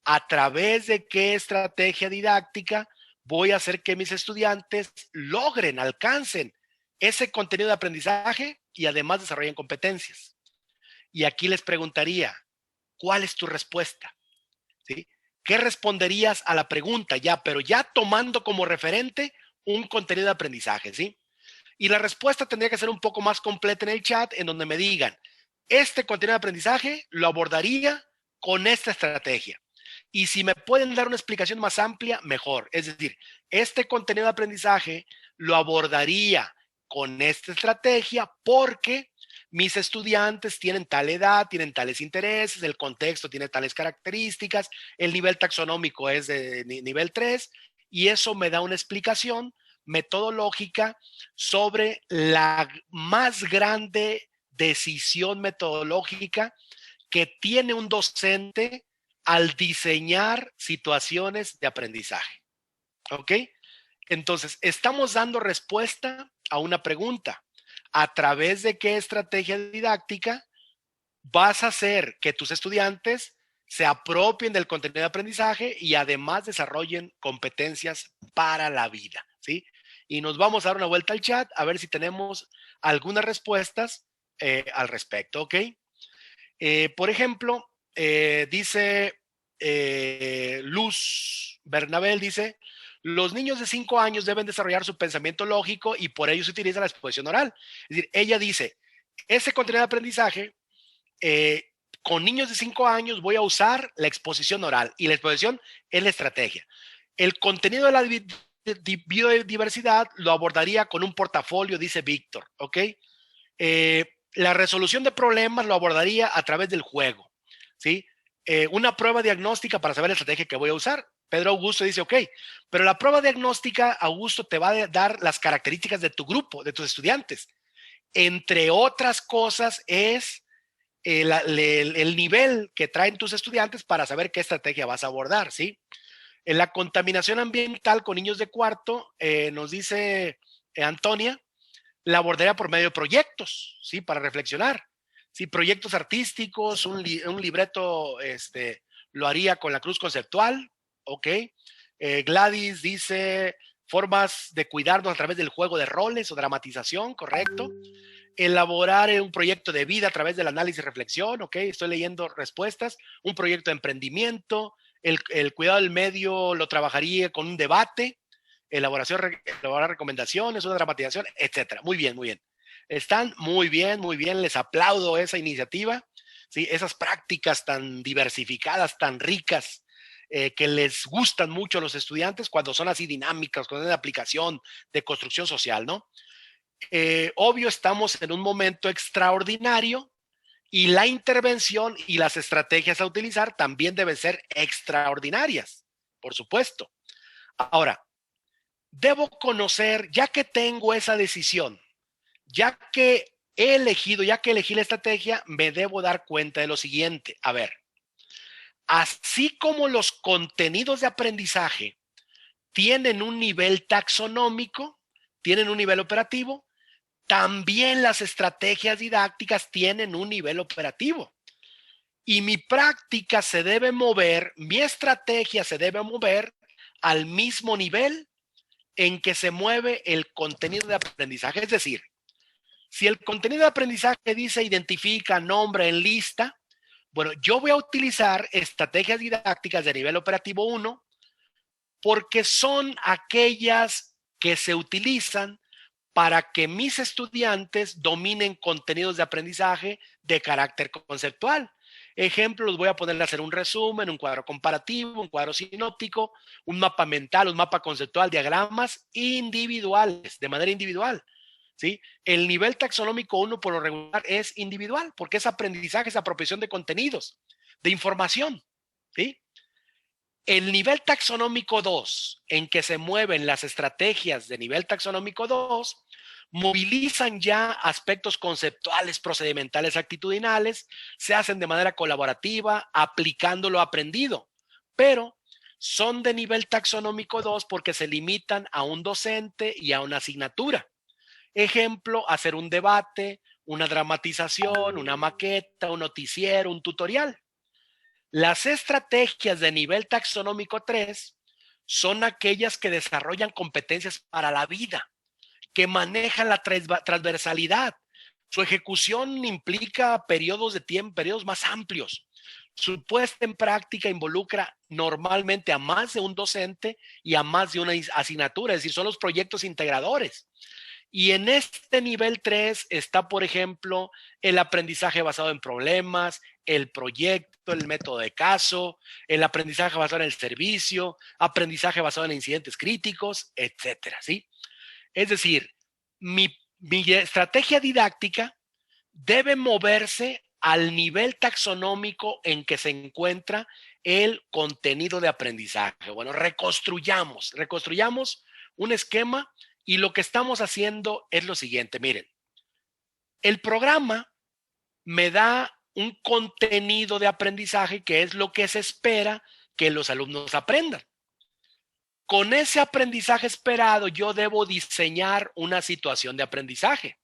¿a través de qué estrategia didáctica voy a hacer que mis estudiantes logren, alcancen ese contenido de aprendizaje y además desarrollen competencias? Y aquí les preguntaría, ¿cuál es tu respuesta? ¿Sí? ¿Qué responderías a la pregunta ya, pero ya tomando como referente un contenido de aprendizaje? ¿Sí? Y la respuesta tendría que ser un poco más completa en el chat, en donde me digan, este contenido de aprendizaje lo abordaría con esta estrategia. Y si me pueden dar una explicación más amplia, mejor. Es decir, este contenido de aprendizaje lo abordaría con esta estrategia porque mis estudiantes tienen tal edad, tienen tales intereses, el contexto tiene tales características, el nivel taxonómico es de nivel 3 y eso me da una explicación metodológica sobre la más grande decisión metodológica que tiene un docente al diseñar situaciones de aprendizaje. ¿Ok? Entonces, estamos dando respuesta a una pregunta. ¿A través de qué estrategia didáctica vas a hacer que tus estudiantes se apropien del contenido de aprendizaje y además desarrollen competencias para la vida? ¿Sí? Y nos vamos a dar una vuelta al chat a ver si tenemos algunas respuestas al respecto, ¿ok? Por ejemplo, dice Luz Bernabel, dice, los niños de 5 años deben desarrollar su pensamiento lógico y por ello se utiliza la exposición oral. Es decir, ella dice, ese contenido de aprendizaje, con niños de 5 años voy a usar la exposición oral y la exposición es la estrategia. El contenido de la biodiversidad lo abordaría con un portafolio, dice Víctor, ¿ok? La resolución de problemas lo abordaría a través del juego, ¿sí? Una prueba diagnóstica para saber la estrategia que voy a usar. Pedro Augusto dice, ok, pero la prueba diagnóstica, Augusto, te va a dar las características de tu grupo, de tus estudiantes. Entre otras cosas es el nivel que traen tus estudiantes para saber qué estrategia vas a abordar, ¿sí? En la contaminación ambiental con niños de cuarto, nos dice Antonia, la abordaría por medio de proyectos, ¿sí? Para reflexionar. Sí, proyectos artísticos, un libreto, lo haría con la cruz conceptual, ¿ok? Gladys dice formas de cuidarnos a través del juego de roles o dramatización, correcto. Elaborar un proyecto de vida a través del análisis y reflexión, ¿ok? Estoy leyendo respuestas. Un proyecto de emprendimiento, el cuidado del medio lo trabajaría con un debate, elaborar recomendaciones, una dramatización, etcétera. Muy bien, muy bien. Están muy bien, les aplaudo esa iniciativa, ¿sí? Esas prácticas tan diversificadas, tan ricas, que les gustan mucho a los estudiantes cuando son así dinámicas, cuando es de aplicación, de construcción social, ¿no? Obvio, estamos en un momento extraordinario y la intervención y las estrategias a utilizar también deben ser extraordinarias, por supuesto. Ahora, debo conocer, ya que tengo esa decisión, ya que ya que elegí la estrategia, me debo dar cuenta de lo siguiente. A ver, así como los contenidos de aprendizaje tienen un nivel taxonómico, tienen un nivel operativo, también las estrategias didácticas tienen un nivel operativo. Y mi práctica se debe mover, mi estrategia se debe mover al mismo nivel en que se mueve el contenido de aprendizaje. Es decir, si el contenido de aprendizaje dice identifica, nombra, enlista, bueno, yo voy a utilizar estrategias didácticas de nivel operativo 1 porque son aquellas que se utilizan para que mis estudiantes dominen contenidos de aprendizaje de carácter conceptual. Ejemplo, los voy a poner a hacer un resumen, un cuadro comparativo, un cuadro sinóptico, un mapa mental, un mapa conceptual, diagramas individuales, de manera individual. ¿Sí? El nivel taxonómico 1 por lo regular es individual, porque es aprendizaje, es apropiación de contenidos, de información. ¿Sí? El nivel taxonómico 2, en que se mueven las estrategias de nivel taxonómico 2, movilizan ya aspectos conceptuales, procedimentales, actitudinales, se hacen de manera colaborativa, aplicando lo aprendido, pero son de nivel taxonómico 2 porque se limitan a un docente y a una asignatura. Ejemplo, hacer un debate, una dramatización, una maqueta, un noticiero, un tutorial. Las estrategias de nivel taxonómico 3 son aquellas que desarrollan competencias para la vida, que manejan la transversalidad. Su ejecución implica periodos de tiempo, periodos más amplios. Su puesta en práctica involucra normalmente a más de un docente y a más de una asignatura, es decir, son los proyectos integradores. Y en este nivel 3 está, por ejemplo, el aprendizaje basado en problemas, el proyecto, el método de caso, el aprendizaje basado en el servicio, aprendizaje basado en incidentes críticos, etcétera, ¿sí? Es decir, mi estrategia didáctica debe moverse al nivel taxonómico en que se encuentra el contenido de aprendizaje. Bueno, reconstruyamos un esquema y lo que estamos haciendo es lo siguiente. Miren, el programa me da un contenido de aprendizaje que es lo que se espera que los alumnos aprendan. Con ese aprendizaje esperado, yo debo diseñar una situación de aprendizaje.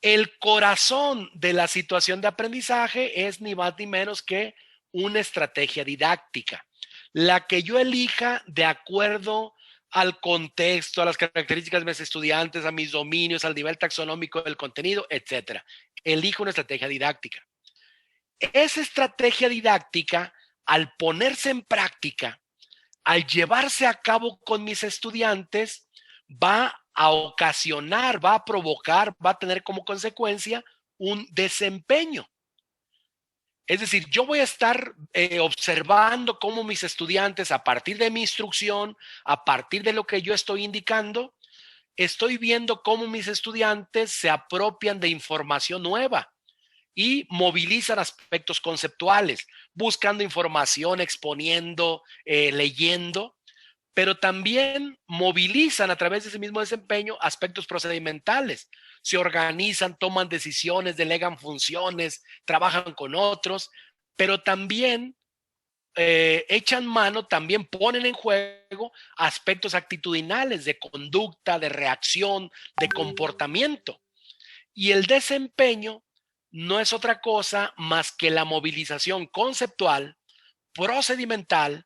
El corazón de la situación de aprendizaje es ni más ni menos que una estrategia didáctica, la que yo elija de acuerdo al contexto, a las características de mis estudiantes, a mis dominios, al nivel taxonómico del contenido, etcétera. Elijo una estrategia didáctica. Esa estrategia didáctica, al ponerse en práctica, al llevarse a cabo con mis estudiantes, va a ocasionar, va a provocar, va a tener como consecuencia un desempeño. Es decir, yo voy a estar observando cómo mis estudiantes, a partir de mi instrucción, a partir de lo que yo estoy indicando, estoy viendo cómo mis estudiantes se apropian de información nueva y movilizan aspectos conceptuales, buscando información, exponiendo, leyendo, pero también movilizan a través de ese mismo desempeño aspectos procedimentales. Se organizan, toman decisiones, delegan funciones, trabajan con otros, pero también echan mano, también ponen en juego aspectos actitudinales de conducta, de reacción, de comportamiento. Y el desempeño no es otra cosa más que la movilización conceptual, procedimental,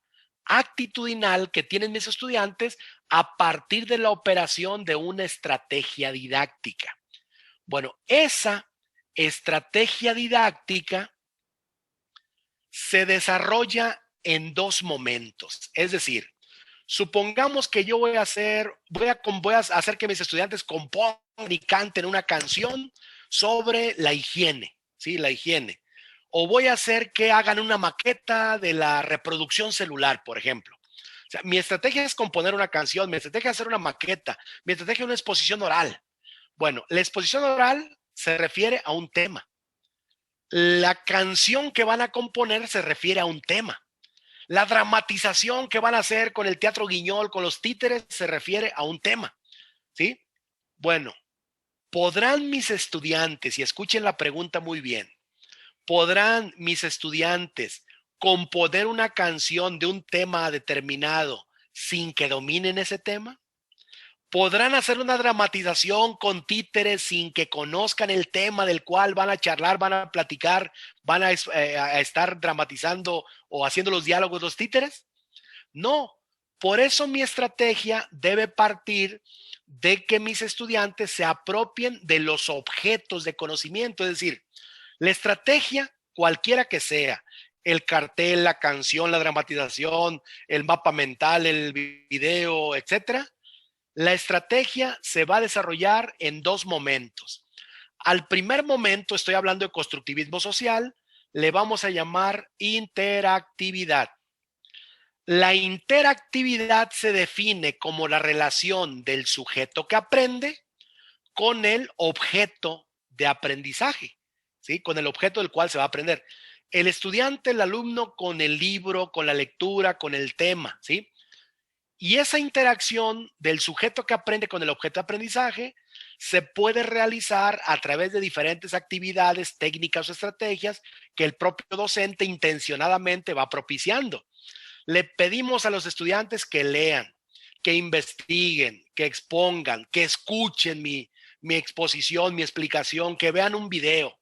actitudinal que tienen mis estudiantes a partir de la operación de una estrategia didáctica. Bueno, esa estrategia didáctica se desarrolla en dos momentos. Es decir, supongamos que yo voy a hacer que mis estudiantes compongan y canten una canción sobre la higiene, ¿sí? La higiene. O voy a hacer que hagan una maqueta de la reproducción celular, por ejemplo. O sea, mi estrategia es componer una canción, mi estrategia es hacer una maqueta, mi estrategia es una exposición oral. Bueno, la exposición oral se refiere a un tema. La canción que van a componer se refiere a un tema. La dramatización que van a hacer con el Teatro Guiñol, con los títeres, se refiere a un tema, ¿sí? Bueno, ¿podrán mis estudiantes, y escuchen la pregunta muy bien, podrán mis estudiantes componer una canción de un tema determinado sin que dominen ese tema? ¿Podrán hacer una dramatización con títeres sin que conozcan el tema del cual van a charlar, van a platicar, van a estar dramatizando o haciendo los diálogos los títeres? No. Por eso mi estrategia debe partir de que mis estudiantes se apropien de los objetos de conocimiento. Es decir, la estrategia, cualquiera que sea, el cartel, la canción, la dramatización, el mapa mental, el video, etcétera, la estrategia se va a desarrollar en dos momentos. Al primer momento, estoy hablando de constructivismo social, le vamos a llamar interactividad. La interactividad se define como la relación del sujeto que aprende con el objeto de aprendizaje, ¿sí? Con el objeto del cual se va a aprender. el estudiante, el alumno con el libro, con la lectura, con el tema, ¿sí? Y esa interacción del sujeto que aprende con el objeto de aprendizaje se puede realizar a través de diferentes actividades, técnicas o estrategias que el propio docente intencionadamente va propiciando. Le pedimos a los estudiantes que lean, que investiguen, que expongan, que escuchen mi exposición, mi explicación, que vean un video.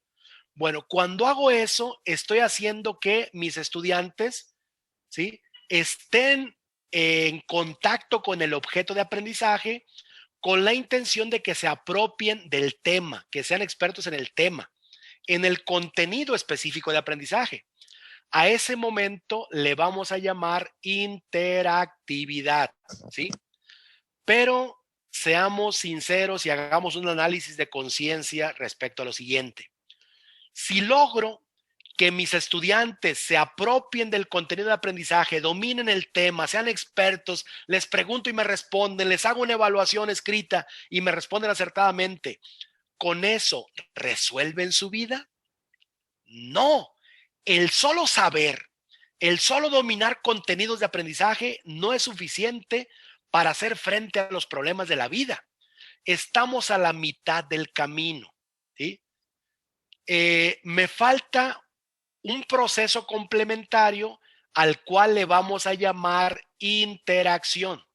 Bueno, cuando hago eso, estoy haciendo que mis estudiantes, ¿sí?, estén en contacto con el objeto de aprendizaje con la intención de que se apropien del tema, que sean expertos en el tema, en el contenido específico de aprendizaje. A ese momento le vamos a llamar interactividad, ¿sí? Pero seamos sinceros y hagamos un análisis de conciencia respecto a lo siguiente. Si logro que mis estudiantes se apropien del contenido de aprendizaje, dominen el tema, sean expertos, les pregunto y me responden, les hago una evaluación escrita y me responden acertadamente, ¿con eso resuelven su vida? No. El solo saber, el solo dominar contenidos de aprendizaje no es suficiente para hacer frente a los problemas de la vida. Estamos a la mitad del camino, ¿sí? Me falta un proceso complementario al cual le vamos a llamar interacción.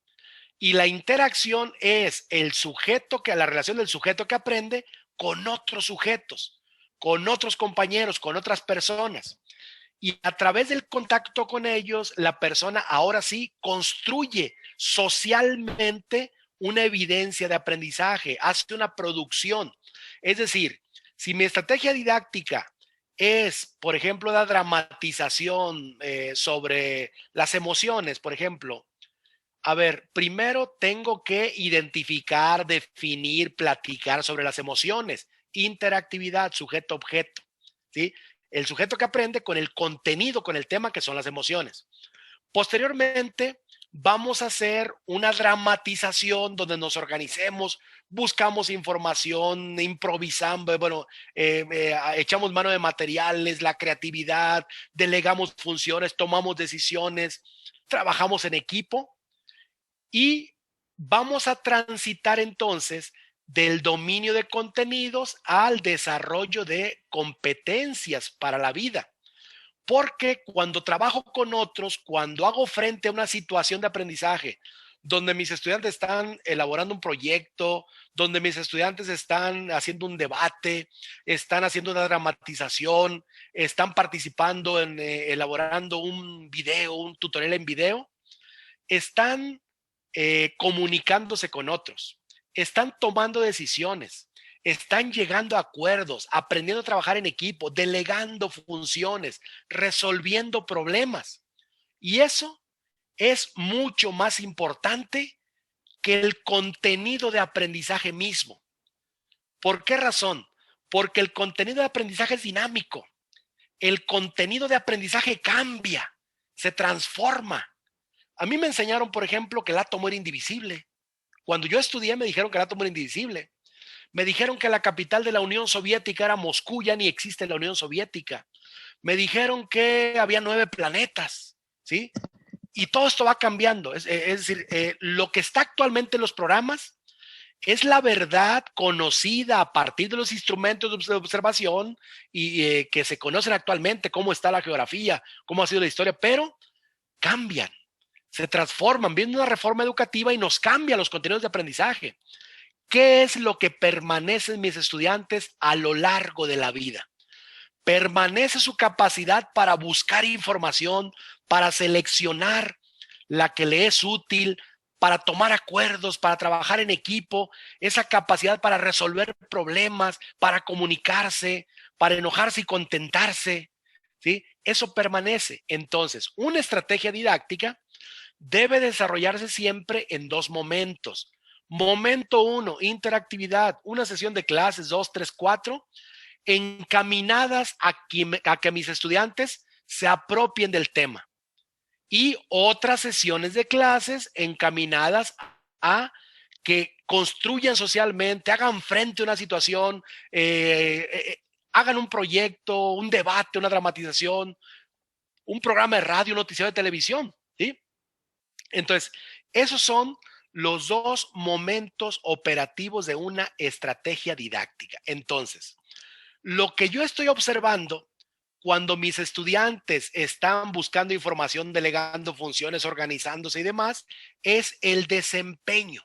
Y la interacción es el sujeto la relación del sujeto que aprende con otros sujetos, con otros compañeros, con otras personas. Y a través del contacto con ellos, la persona ahora sí construye socialmente una evidencia de aprendizaje, hace una producción. Es decir, si mi estrategia didáctica es, por ejemplo, la dramatización sobre las emociones, por ejemplo, a ver, primero tengo que identificar, definir, platicar sobre las emociones, interactividad, sujeto-objeto, ¿sí? El sujeto que aprende con el contenido, con el tema que son las emociones. Posteriormente, vamos a hacer una dramatización donde nos organicemos, buscamos información, improvisamos, bueno, echamos mano de materiales, la creatividad, delegamos funciones, tomamos decisiones, trabajamos en equipo y vamos a transitar entonces del dominio de contenidos al desarrollo de competencias para la vida. Porque cuando trabajo con otros, cuando hago frente a una situación de aprendizaje, donde mis estudiantes están elaborando un proyecto, donde mis estudiantes están haciendo un debate, están haciendo una dramatización, están participando en elaborando un video, un tutorial en video, están comunicándose con otros, están tomando decisiones, están llegando a acuerdos, aprendiendo a trabajar en equipo, delegando funciones, resolviendo problemas. Y eso es mucho más importante que el contenido de aprendizaje mismo. ¿Por qué razón? Porque el contenido de aprendizaje es dinámico. El contenido de aprendizaje cambia, se transforma. A mí me enseñaron, por ejemplo, que el átomo era indivisible. Cuando yo estudié me dijeron que el átomo era indivisible. Me dijeron que la capital de la Unión Soviética era Moscú, ya ni existe la Unión Soviética. Me dijeron que había 9 planetas, ¿sí? Y todo esto va cambiando. Es decir, lo que está actualmente en los programas es la verdad conocida a partir de los instrumentos de observación y que se conocen actualmente, cómo está la geografía, cómo ha sido la historia, pero cambian, se transforman, viene una reforma educativa y nos cambia los contenidos de aprendizaje. ¿Qué es lo que permanece en mis estudiantes a lo largo de la vida? Permanece su capacidad para buscar información, para seleccionar la que le es útil, para tomar acuerdos, para trabajar en equipo, esa capacidad para resolver problemas, para comunicarse, para enojarse y contentarse, ¿sí? Eso permanece. Entonces, una estrategia didáctica debe desarrollarse siempre en 2 momentos. Momento 1, interactividad, una sesión de clases, 2, 3, 4, encaminadas a que mis estudiantes se apropien del tema. Y otras sesiones de clases encaminadas a que construyan socialmente, hagan frente a una situación, hagan un proyecto, un debate, una dramatización, un programa de radio, un noticiero de televisión, ¿sí? Entonces, esos son los dos momentos operativos de una estrategia didáctica. Entonces, lo que yo estoy observando cuando mis estudiantes están buscando información, delegando funciones, organizándose y demás, es el desempeño.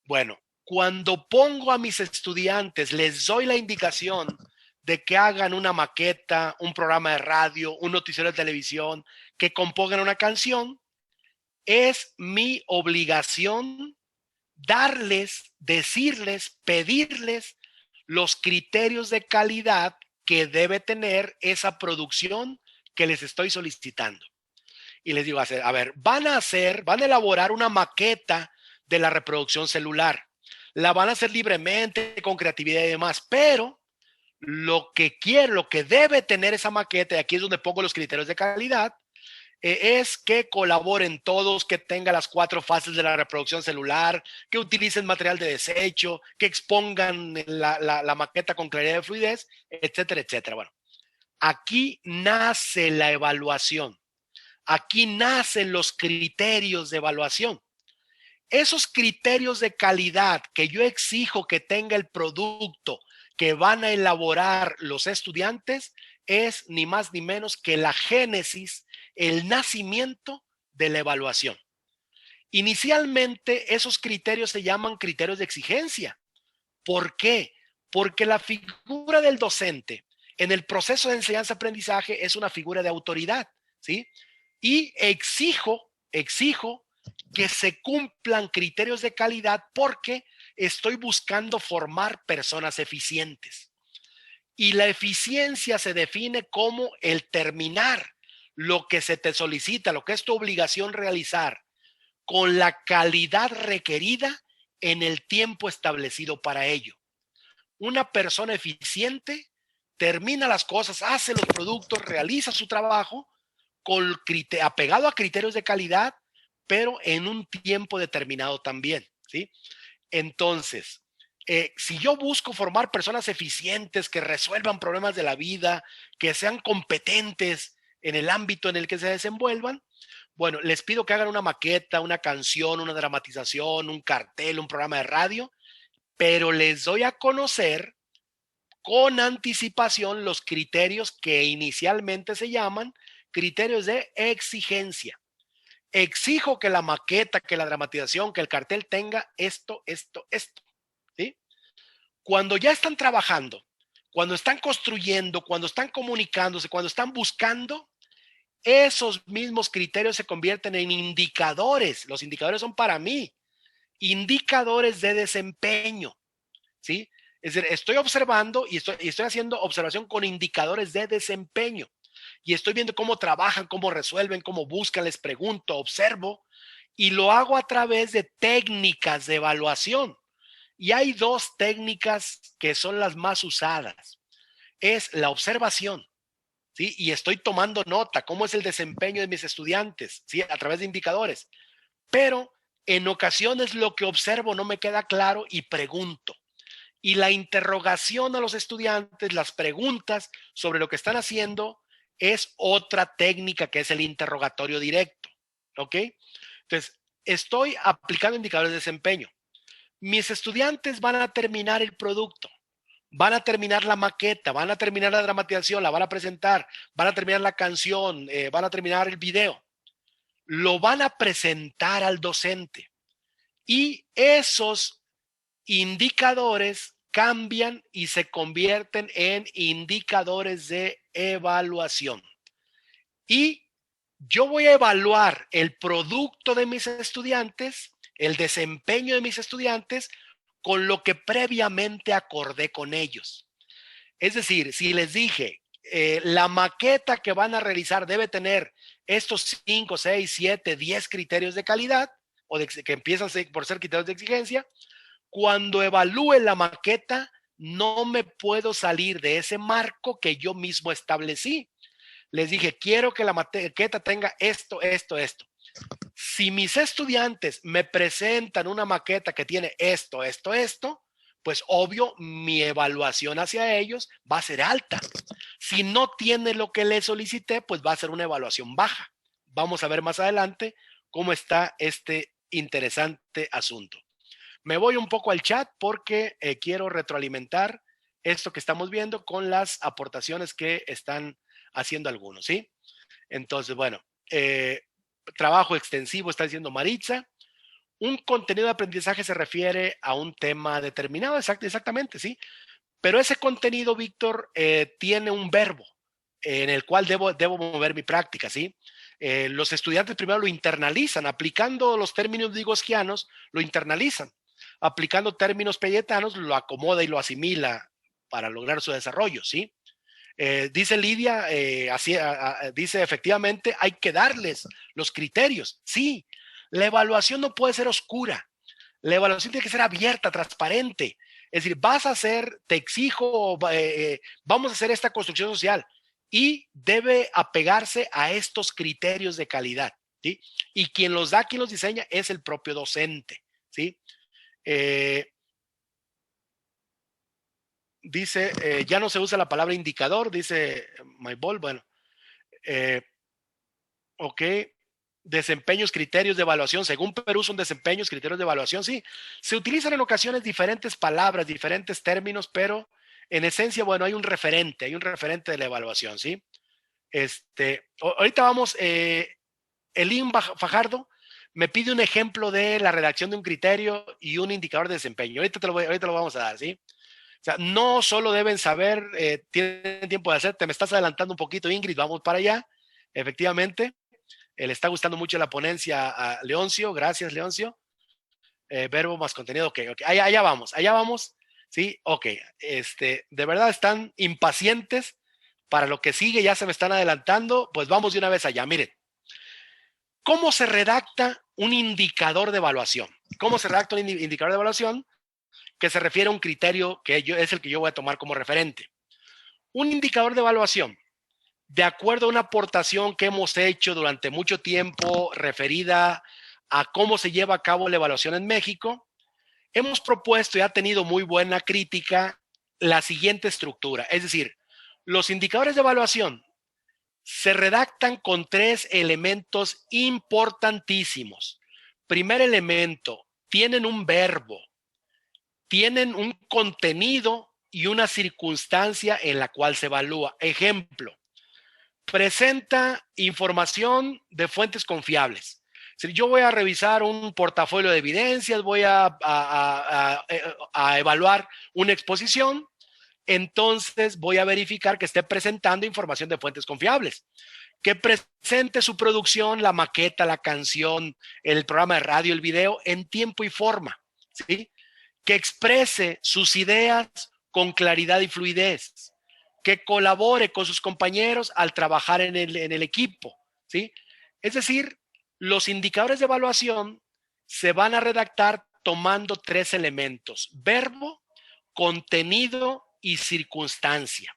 Bueno, cuando pongo a mis estudiantes, les doy la indicación de que hagan una maqueta, un programa de radio, un noticiero de televisión, que compongan una canción, es mi obligación darles, decirles, pedirles los criterios de calidad que debe tener esa producción que les estoy solicitando. Y les digo, a ver, van a elaborar una maqueta de la reproducción celular. La van a hacer libremente, con creatividad y demás, pero lo que quiero, lo que debe tener esa maqueta, y aquí es donde pongo los criterios de calidad, es que colaboren todos, que tenga las 4 fases de la reproducción celular, que utilicen material de desecho, que expongan la maqueta con claridad y fluidez, etcétera, etcétera. Bueno, aquí nace la evaluación. Aquí nacen los criterios de evaluación. Esos criterios de calidad que yo exijo que tenga el producto que van a elaborar los estudiantes es ni más ni menos que la génesis, el nacimiento de la evaluación. Inicialmente, esos criterios se llaman criterios de exigencia. ¿Por qué? Porque la figura del docente en el proceso de enseñanza-aprendizaje es una figura de autoridad, ¿sí? Y exijo que se cumplan criterios de calidad porque estoy buscando formar personas eficientes. Y la eficiencia se define como el terminar lo que se te solicita, lo que es tu obligación realizar, con la calidad requerida en el tiempo establecido para ello. Una persona eficiente termina las cosas, hace los productos, realiza su trabajo apegado a criterios de calidad, pero en un tiempo determinado también, ¿sí? Entonces, si yo busco formar personas eficientes que resuelvan problemas de la vida, que sean competentes en el ámbito en el que se desenvuelvan, bueno, les pido que hagan una maqueta, una canción, una dramatización, un cartel, un programa de radio, pero les doy a conocer con anticipación los criterios que inicialmente se llaman criterios de exigencia. Exijo que la maqueta, que la dramatización, que el cartel tenga esto, esto, esto. ¿Sí? Cuando ya están trabajando, cuando están construyendo, cuando están comunicándose, cuando están buscando, esos mismos criterios se convierten en indicadores. Los indicadores son para mí, indicadores de desempeño. ¿Sí? Es decir, estoy observando y estoy haciendo observación con indicadores de desempeño. Y estoy viendo cómo trabajan, cómo resuelven, cómo buscan, les pregunto, observo, y lo hago a través de técnicas de evaluación. Y hay 2 técnicas que son las más usadas. Es la observación, ¿sí? Y estoy tomando nota, cómo es el desempeño de mis estudiantes, ¿sí? A través de indicadores. Pero en ocasiones lo que observo no me queda claro y pregunto. Y la interrogación a los estudiantes, las preguntas sobre lo que están haciendo, es otra técnica que es el interrogatorio directo. ¿Ok? Entonces, estoy aplicando indicadores de desempeño. Mis estudiantes van a terminar el producto, van a terminar la maqueta, van a terminar la dramatización, la van a presentar, van a terminar la canción, van a terminar el video. Lo van a presentar al docente. Y esos indicadores cambian y se convierten en indicadores de evaluación. Y yo voy a evaluar el producto de mis estudiantes, el desempeño de mis estudiantes, con lo que previamente acordé con ellos. Es decir, si les dije, la maqueta que van a realizar debe tener estos 5, 6, 7, 10 criterios de calidad, o que empiezan por ser criterios de exigencia, cuando evalúe la maqueta, no me puedo salir de ese marco que yo mismo establecí. Les dije, quiero que la maqueta tenga esto, esto, esto. Si mis estudiantes me presentan una maqueta que tiene esto, esto, esto, pues obvio, mi evaluación hacia ellos va a ser alta. Si no tiene lo que le solicité, pues va a ser una evaluación baja. Vamos a ver más adelante cómo está este interesante asunto. Me voy un poco al chat porque quiero retroalimentar esto que estamos viendo con las aportaciones que están haciendo algunos, ¿sí? Entonces, bueno, trabajo extensivo, está diciendo Maritza. Un contenido de aprendizaje se refiere a un tema determinado, exactamente, ¿sí? Pero ese contenido, Víctor, tiene un verbo en el cual debo mover mi práctica, ¿sí? Los estudiantes primero lo internalizan, aplicando los términos vygotsquianos, lo internalizan. Aplicando términos peyetanos, lo acomoda y lo asimila para lograr su desarrollo, ¿sí? Dice Lidia, dice efectivamente, hay que darles los criterios. Sí, la evaluación no puede ser oscura. La evaluación tiene que ser abierta, transparente. Es decir, vas a hacer, te exijo, vamos a hacer esta construcción social y debe apegarse a estos criterios de calidad, ¿sí? Y quien los da, quien los diseña, es el propio docente, ¿sí? Dice, ya no se usa la palabra indicador, dice Maybol, bueno, ok, desempeños, criterios de evaluación, según Perú son desempeños, criterios de evaluación, sí, se utilizan en ocasiones diferentes palabras, diferentes términos, pero en esencia, bueno, hay un referente de la evaluación, ¿sí? Ahorita vamos, Elín Fajardo me pide un ejemplo de la redacción de un criterio y un indicador de desempeño, ahorita lo vamos a dar, ¿sí? O sea, no solo deben saber, tienen tiempo de hacer, te me estás adelantando un poquito, Ingrid, vamos para allá, efectivamente. Le está gustando mucho la ponencia a Leoncio, gracias Leoncio. Verbo más contenido, ok, allá vamos, sí, ok. De verdad están impacientes para lo que sigue, ya se me están adelantando, pues vamos de una vez allá. Miren, ¿cómo se redacta un indicador de evaluación? ¿Cómo se redacta un indicador de evaluación? Que se refiere a un criterio que es el que yo voy a tomar como referente. Un indicador de evaluación, de acuerdo a una aportación que hemos hecho durante mucho tiempo referida a cómo se lleva a cabo la evaluación en México, hemos propuesto y ha tenido muy buena crítica la siguiente estructura. Es decir, los indicadores de evaluación se redactan con 3 elementos importantísimos. Primer elemento, tienen un verbo, tienen un contenido y una circunstancia en la cual se evalúa. Ejemplo, presenta información de fuentes confiables. Si yo voy a revisar un portafolio de evidencias, voy a evaluar una exposición, entonces voy a verificar que esté presentando información de fuentes confiables, que presente su producción, la maqueta, la canción, el programa de radio, el video en tiempo y forma, ¿sí? Que exprese sus ideas con claridad y fluidez, que colabore con sus compañeros al trabajar en el equipo, ¿sí? Es decir, los indicadores de evaluación se van a redactar tomando 3 elementos: verbo, contenido y circunstancia.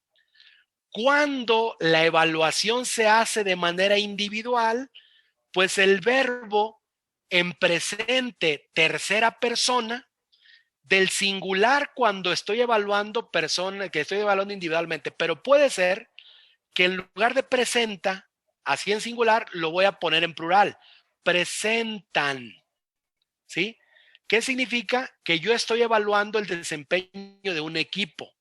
Cuando la evaluación se hace de manera individual, pues el verbo en presente tercera persona, del singular cuando estoy evaluando personas, que estoy evaluando individualmente, pero puede ser que en lugar de presenta, así en singular, lo voy a poner en plural. Presentan, ¿sí? ¿Qué significa? Que yo estoy evaluando el desempeño de un equipo,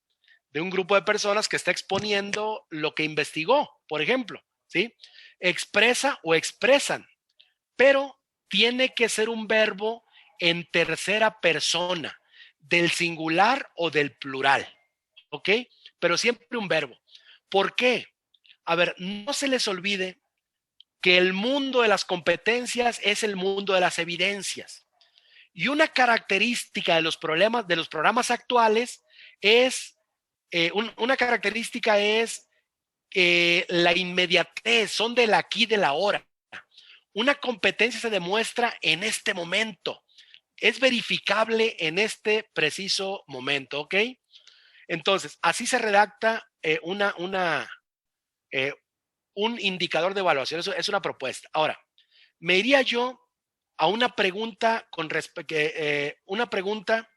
de un grupo de personas que está exponiendo lo que investigó, por ejemplo, ¿sí? Expresa o expresan, pero tiene que ser un verbo en tercera persona, del singular o del plural, ¿ok? Pero siempre un verbo. ¿Por qué? A ver, no se les olvide que el mundo de las competencias es el mundo de las evidencias. Y una característica de los programas actuales es, una característica es la inmediatez, son del aquí, de la ahora. Una competencia se demuestra en este momento, es verificable en este preciso momento, ¿ok? Entonces, así se redacta un indicador de evaluación. Eso es una propuesta. Ahora, me iría yo a una pregunta una pregunta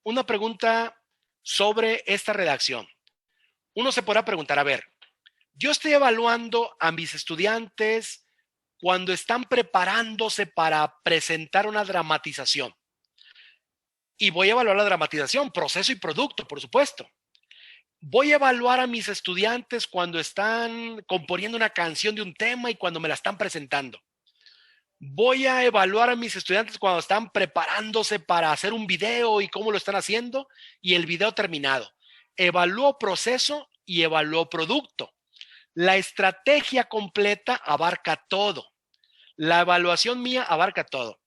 Una pregunta sobre esta redacción. Uno se podrá preguntar, a ver, yo estoy evaluando a mis estudiantes cuando están preparándose para presentar una dramatización. Y voy a evaluar la dramatización, proceso y producto, por supuesto. Voy a evaluar a mis estudiantes cuando están componiendo una canción de un tema y cuando me la están presentando. Voy a evaluar a mis estudiantes cuando están preparándose para hacer un video y cómo lo están haciendo y el video terminado. Evalúo proceso y evalúo producto. La estrategia completa abarca todo. La evaluación mía abarca todo.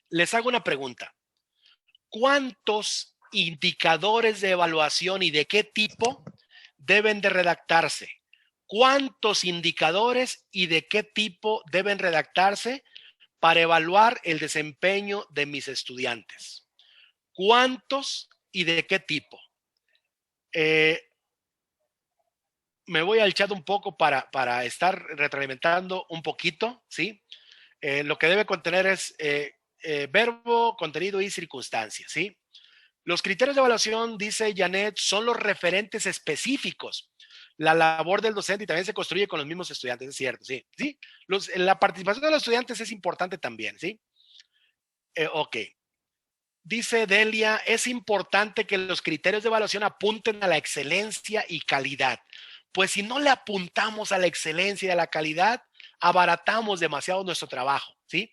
Les hago una pregunta. ¿Cuántos indicadores de evaluación y de qué tipo deben de redactarse? ¿Cuántos indicadores y de qué tipo deben redactarse para evaluar el desempeño de mis estudiantes? ¿Cuántos y de qué tipo? Me voy al chat un poco para estar retroalimentando un poquito, ¿sí? Lo que debe contener es verbo, contenido y circunstancias, ¿sí? Los criterios de evaluación, dice Janet, son los referentes específicos. La labor del docente y también se construye con los mismos estudiantes, es cierto, sí. ¿Sí? La participación de los estudiantes es importante también, ¿sí? Ok. Dice Delia, es importante que los criterios de evaluación apunten a la excelencia y calidad. Pues si no le apuntamos a la excelencia y a la calidad, abaratamos demasiado nuestro trabajo, ¿sí?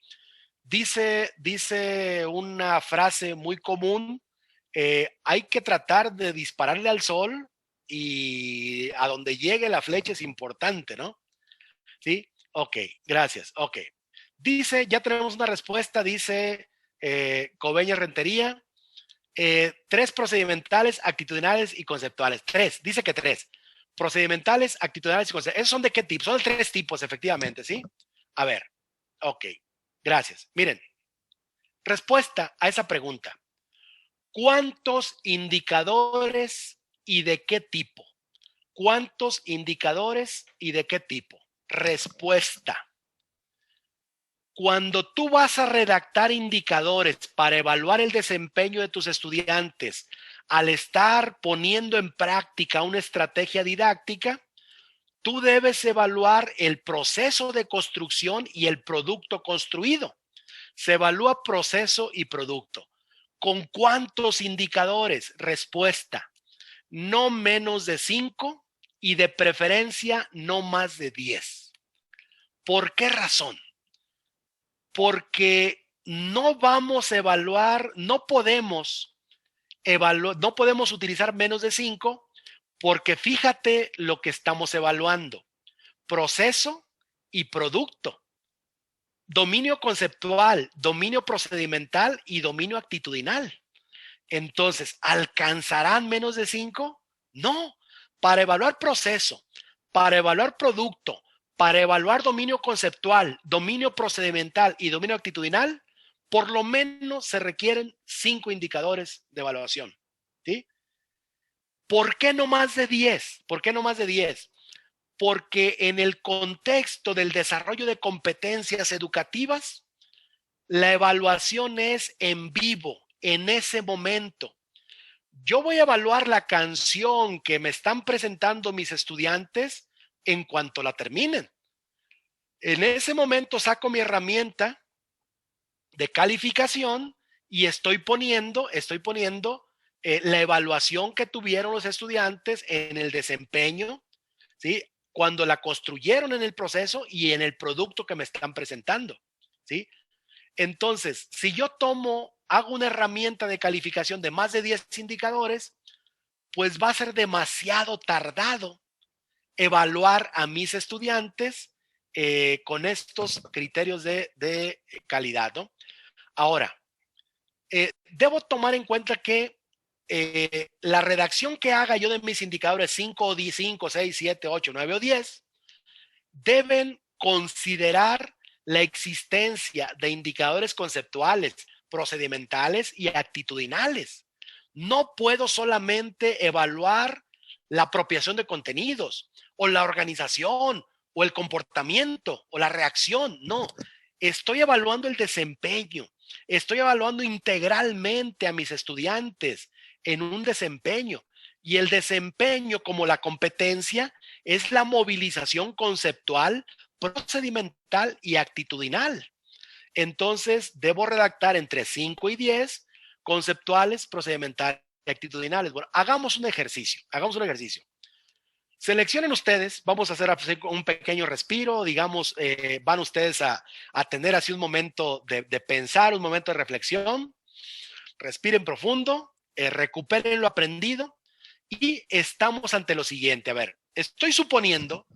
Dice una frase muy común, hay que tratar de dispararle al sol y a donde llegue la flecha es importante, ¿no? ¿Sí? Ok, gracias. Ok. Dice, ya tenemos una respuesta, dice Coveña Rentería, 3 procedimentales, actitudinales y conceptuales. 3, dice que 3. Procedimentales, actitudinales y conceptuales. ¿Esos son de qué tipo? Son de 3 tipos, efectivamente, ¿sí? A ver, ok, gracias. Miren, respuesta a esa pregunta. ¿Cuántos indicadores y de qué tipo? ¿Cuántos indicadores y de qué tipo? Respuesta. Cuando tú vas a redactar indicadores para evaluar el desempeño de tus estudiantes, al estar poniendo en práctica una estrategia didáctica, tú debes evaluar el proceso de construcción y el producto construido. Se evalúa proceso y producto. ¿Con cuántos indicadores? Respuesta. No menos de 5 y de preferencia no más de 10. ¿Por qué razón? Porque no vamos a evaluar, no podemos utilizar menos de 5 porque fíjate lo que estamos evaluando. Proceso y producto. Dominio conceptual, dominio procedimental y dominio actitudinal. Entonces, ¿alcanzarán menos de 5? No. Para evaluar proceso, para evaluar producto, para evaluar dominio conceptual, dominio procedimental y dominio actitudinal, por lo menos se requieren 5 indicadores de evaluación. ¿Sí? ¿Por qué no más de 10? ¿Por qué no más de 10? Porque en el contexto del desarrollo de competencias educativas, la evaluación es en vivo, en ese momento. Yo voy a evaluar la canción que me están presentando mis estudiantes en cuanto la terminen. En ese momento saco mi herramienta de calificación y estoy poniendo la evaluación que tuvieron los estudiantes en el desempeño, ¿sí? Cuando la construyeron en el proceso y en el producto que me están presentando, ¿sí? Entonces, si yo hago una herramienta de calificación de más de 10 indicadores, pues va a ser demasiado tardado evaluar a mis estudiantes con estos criterios de calidad, ¿no? Ahora, debo tomar en cuenta que la redacción que haga yo de mis indicadores 5, 5, 6, 7, 8, 9 o 10 deben considerar la existencia de indicadores conceptuales, procedimentales y actitudinales. No puedo solamente evaluar la apropiación de contenidos o la organización o el comportamiento o la reacción. No, estoy evaluando el desempeño. Estoy evaluando integralmente a mis estudiantes en un desempeño. Y el desempeño, como la competencia, es la movilización conceptual, procedimental y actitudinal. Entonces, debo redactar entre 5 y 10 conceptuales, procedimentales y actitudinales. Bueno, hagamos un ejercicio. Seleccionen ustedes, vamos a hacer un pequeño respiro, digamos, van ustedes a tener así un momento de pensar, un momento de reflexión, respiren profundo, recuperen lo aprendido y estamos ante lo siguiente. A ver, estoy suponiendo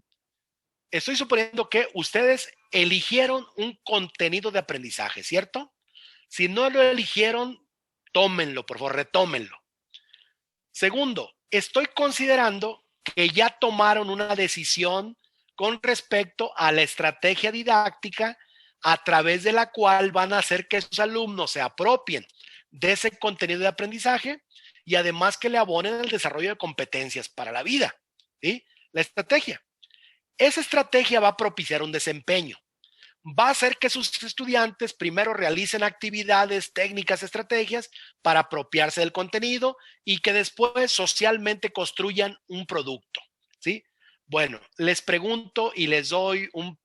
que ustedes eligieron un contenido de aprendizaje, ¿cierto? Si no lo eligieron, tómenlo, por favor, retómenlo. Segundo, estoy considerando que ya tomaron una decisión con respecto a la estrategia didáctica a través de la cual van a hacer que sus alumnos se apropien de ese contenido de aprendizaje y además que le abonen el desarrollo de competencias para la vida. ¿Sí? La estrategia. Esa estrategia va a propiciar un desempeño. Va a hacer que sus estudiantes primero realicen actividades, técnicas, estrategias para apropiarse del contenido y que después socialmente construyan un producto. ¿Sí? Bueno, les pregunto y les doy un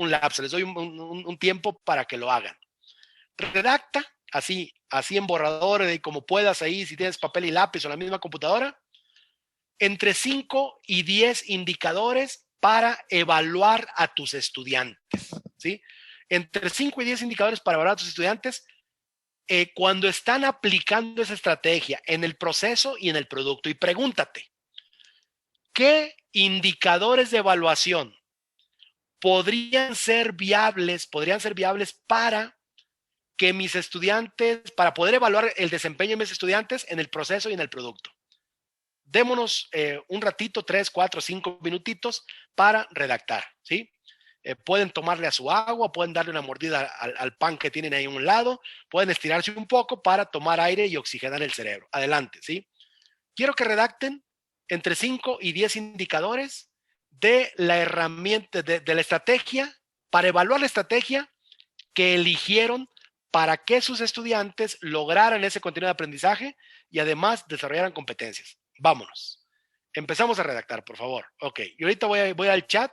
lapso, les doy un tiempo para que lo hagan. Redacta así en borrador y como puedas ahí, si tienes papel y lápiz o la misma computadora, entre 5 y 10 indicadores para evaluar a tus estudiantes, ¿sí? Entre 5 y 10 indicadores para evaluar a tus estudiantes cuando están aplicando esa estrategia en el proceso y en el producto. Y pregúntate, ¿qué indicadores de evaluación podrían ser viables para que mis estudiantes, para poder evaluar el desempeño de mis estudiantes en el proceso y en el producto? Démonos un ratito, 3, 4, 5 minutitos para redactar, ¿sí? Pueden tomarle a su agua, pueden darle una mordida al pan que tienen ahí a un lado, pueden estirarse un poco para tomar aire y oxigenar el cerebro. Adelante, ¿sí? Quiero que redacten entre 5 y 10 indicadores de la herramienta, de la estrategia, para evaluar la estrategia que eligieron para que sus estudiantes lograran ese contenido de aprendizaje y además desarrollaran competencias. Vámonos. Empezamos a redactar, por favor. Ok, y ahorita voy al chat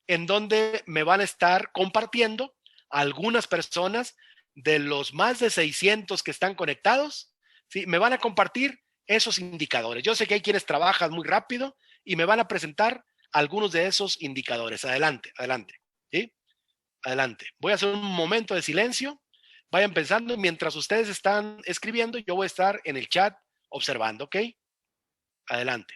en donde me van a estar compartiendo algunas personas de los más de 600 que están conectados, ¿sí? Me van a compartir esos indicadores. Yo sé que hay quienes trabajan muy rápido y me van a presentar algunos de esos indicadores. Adelante, adelante, ¿sí? Adelante. Voy a hacer un momento de silencio. Vayan pensando mientras ustedes están escribiendo. Yo voy a estar en el chat observando, ¿ok? Adelante.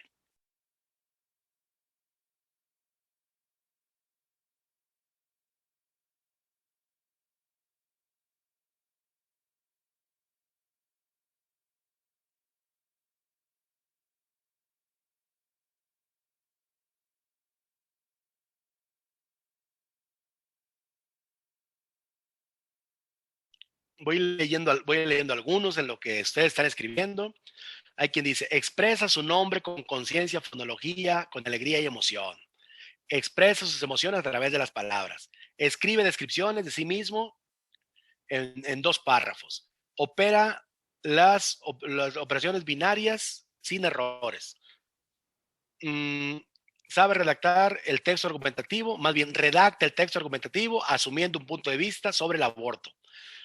Voy leyendo algunos en lo que ustedes están escribiendo. Hay quien dice, expresa su nombre con conciencia, fonología, con alegría y emoción. Expresa sus emociones a través de las palabras. Escribe descripciones de sí mismo en 2 párrafos. Opera las operaciones binarias sin errores. Sabe redactar el texto argumentativo, más bien redacta el texto argumentativo asumiendo un punto de vista sobre el aborto.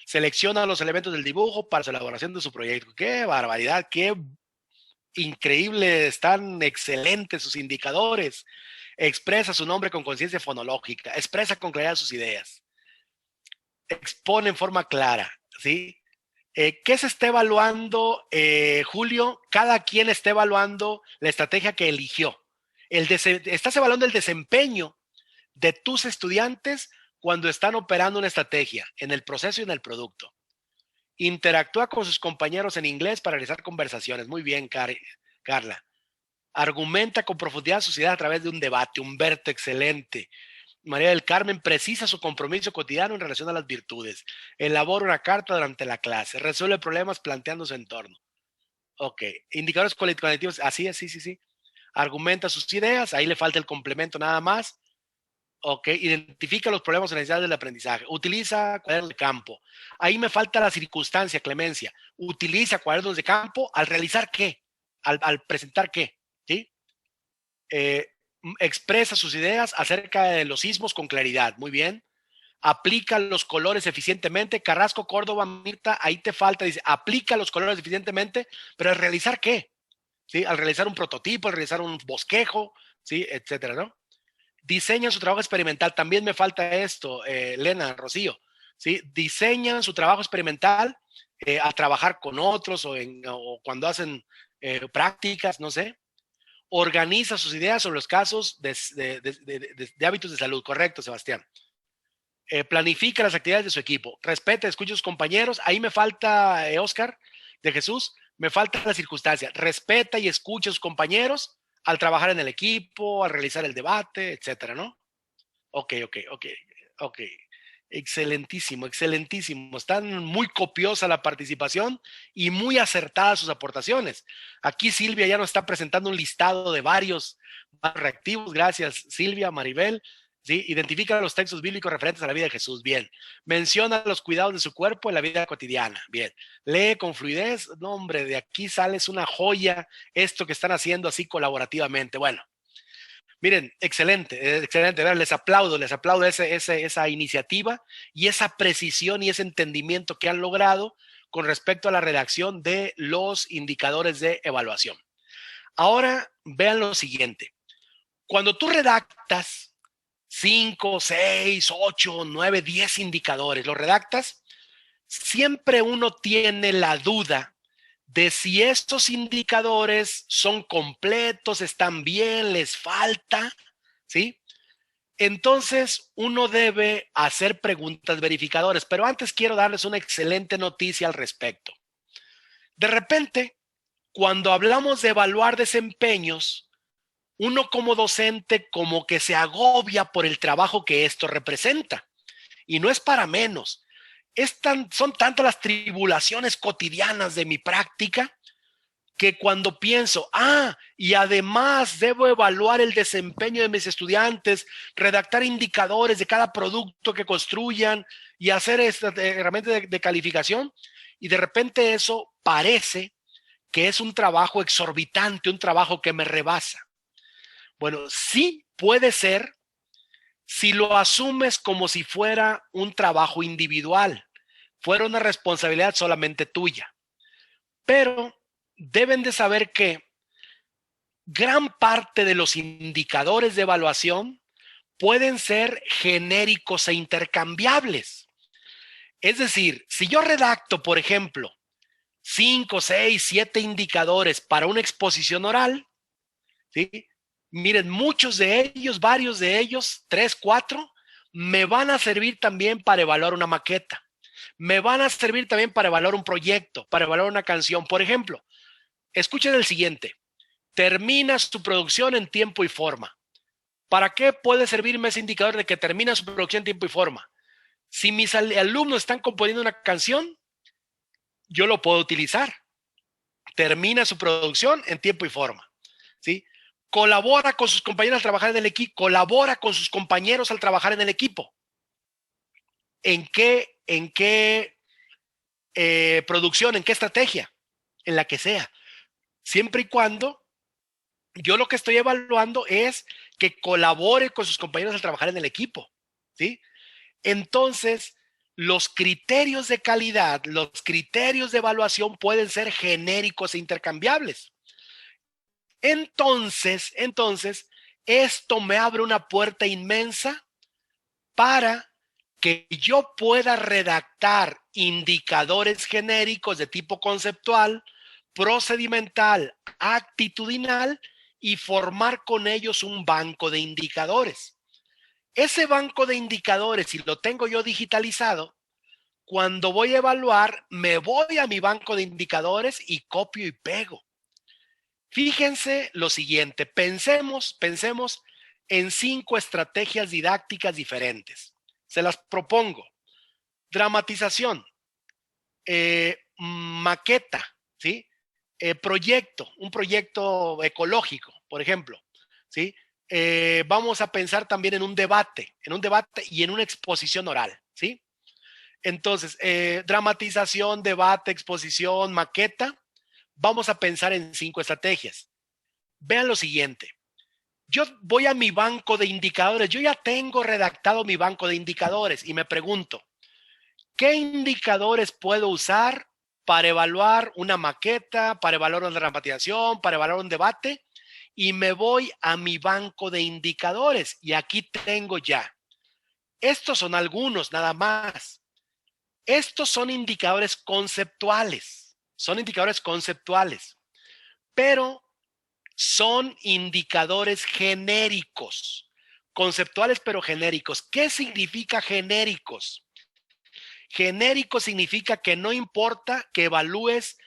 Selecciona los elementos del dibujo para su elaboración de su proyecto. ¡Qué barbaridad! ¡Qué increíble! Están excelentes sus indicadores. Expresa su nombre con conciencia fonológica. Expresa con claridad sus ideas. Expone en forma clara, ¿sí? ¿Qué se está evaluando, Julio? Cada quien está evaluando la estrategia que eligió. Estás evaluando el desempeño de tus estudiantes cuando están operando una estrategia en el proceso y en el producto. Interactúa con sus compañeros en inglés para realizar conversaciones. Muy bien, Carla. Argumenta con profundidad sus ideas a través de un debate. Humberto, excelente. María del Carmen precisa su compromiso cotidiano en relación a las virtudes. Elabora una carta durante la clase. Resuelve problemas planteando su entorno. Ok. Indicadores cualitativos. Así es, sí. Argumenta sus ideas. Ahí le falta el complemento nada más. Ok, identifica los problemas o necesidades del aprendizaje. Utiliza cuadernos de campo. Ahí me falta la circunstancia, Clemencia. Utiliza cuadernos de campo al realizar qué, al presentar qué, ¿sí? Expresa sus ideas acerca de los sismos con claridad. Muy bien. Aplica los colores eficientemente. Carrasco, Córdoba, Mirta, ahí te falta. Dice, aplica los colores eficientemente, pero al realizar qué, ¿sí? Al realizar un prototipo, al realizar un bosquejo, ¿sí? Etcétera, ¿no? Diseñan su trabajo experimental. También me falta esto, Elena, Rocío. ¿Sí? Diseñan su trabajo experimental a trabajar con otros o cuando hacen prácticas, no sé. Organiza sus ideas sobre los casos de hábitos de salud. Correcto, Sebastián. Planifica las actividades de su equipo. Respeta, escucha a sus compañeros. Ahí me falta, Oscar, de Jesús, me falta la circunstancia. Respeta y escucha a sus compañeros al trabajar en el equipo, al realizar el debate, etcétera, ¿no? Ok. Excelentísimo, excelentísimo. Están muy copiosa la participación y muy acertadas sus aportaciones. Aquí Silvia ya nos está presentando un listado de varios reactivos. Gracias, Silvia, Maribel. ¿Sí? Identifica los textos bíblicos referentes a la vida de Jesús. Bien. Menciona los cuidados de su cuerpo en la vida cotidiana. Bien. Lee con fluidez. No, hombre, de aquí sales una joya esto que están haciendo así colaborativamente. Bueno. Miren, excelente, excelente. Les aplaudo esa iniciativa y esa precisión y ese entendimiento que han logrado con respecto a la redacción de los indicadores de evaluación. Ahora vean lo siguiente. Cuando tú redactas 5, 6, 8, 9, 10 indicadores, los redactas, siempre uno tiene la duda de si estos indicadores son completos, están bien, les falta, ¿sí? Entonces, uno debe hacer preguntas verificadoras, pero antes quiero darles una excelente noticia al respecto. De repente, cuando hablamos de evaluar desempeños, uno como docente como que se agobia por el trabajo que esto representa. Y no es para menos. Son tantas las tribulaciones cotidianas de mi práctica que cuando pienso, y además debo evaluar el desempeño de mis estudiantes, redactar indicadores de cada producto que construyan y hacer esta herramienta de calificación, y de repente eso parece que es un trabajo exorbitante, un trabajo que me rebasa. Bueno, sí puede ser si lo asumes como si fuera un trabajo individual, fuera una responsabilidad solamente tuya. Pero deben de saber que gran parte de los indicadores de evaluación pueden ser genéricos e intercambiables. Es decir, si yo redacto, por ejemplo, 5, 6, 7 indicadores para una exposición oral, ¿sí? Miren, muchos de ellos, varios de ellos, 3, 4, me van a servir también para evaluar una maqueta. Me van a servir también para evaluar un proyecto, para evaluar una canción. Por ejemplo, escuchen el siguiente. Termina su producción en tiempo y forma. ¿Para qué puede servirme ese indicador de que termina su producción en tiempo y forma? Si mis alumnos están componiendo una canción, yo lo puedo utilizar. Termina su producción en tiempo y forma, ¿sí? Colabora con sus compañeros al trabajar en el equipo, colabora con sus compañeros al trabajar en el equipo. ¿En qué producción, en qué estrategia? En la que sea. Siempre y cuando yo lo que estoy evaluando es que colabore con sus compañeros al trabajar en el equipo, ¿sí? Entonces, los criterios de calidad, los criterios de evaluación pueden ser genéricos e intercambiables. Entonces, esto me abre una puerta inmensa para que yo pueda redactar indicadores genéricos de tipo conceptual, procedimental, actitudinal y formar con ellos un banco de indicadores. Ese banco de indicadores, si lo tengo yo digitalizado, cuando voy a evaluar, me voy a mi banco de indicadores y copio y pego. Fíjense lo siguiente, pensemos en 5 estrategias didácticas diferentes. Se las propongo. Dramatización, maqueta, ¿sí? Proyecto, un proyecto ecológico, por ejemplo, ¿sí? vamos a pensar también en un debate y en una exposición oral, ¿sí? Entonces, dramatización, debate, exposición, maqueta. Vamos a pensar en 5 estrategias. Vean lo siguiente. Yo voy a mi banco de indicadores. Yo ya tengo redactado mi banco de indicadores y me pregunto, ¿qué indicadores puedo usar para evaluar una maqueta, para evaluar una dramatización, para evaluar un debate? Y me voy a mi banco de indicadores y aquí tengo ya. Estos son algunos nada más. Estos son indicadores conceptuales. Son indicadores conceptuales, pero son indicadores genéricos. Conceptuales, pero genéricos. ¿Qué significa genéricos? Genérico significa que no importa que evalúes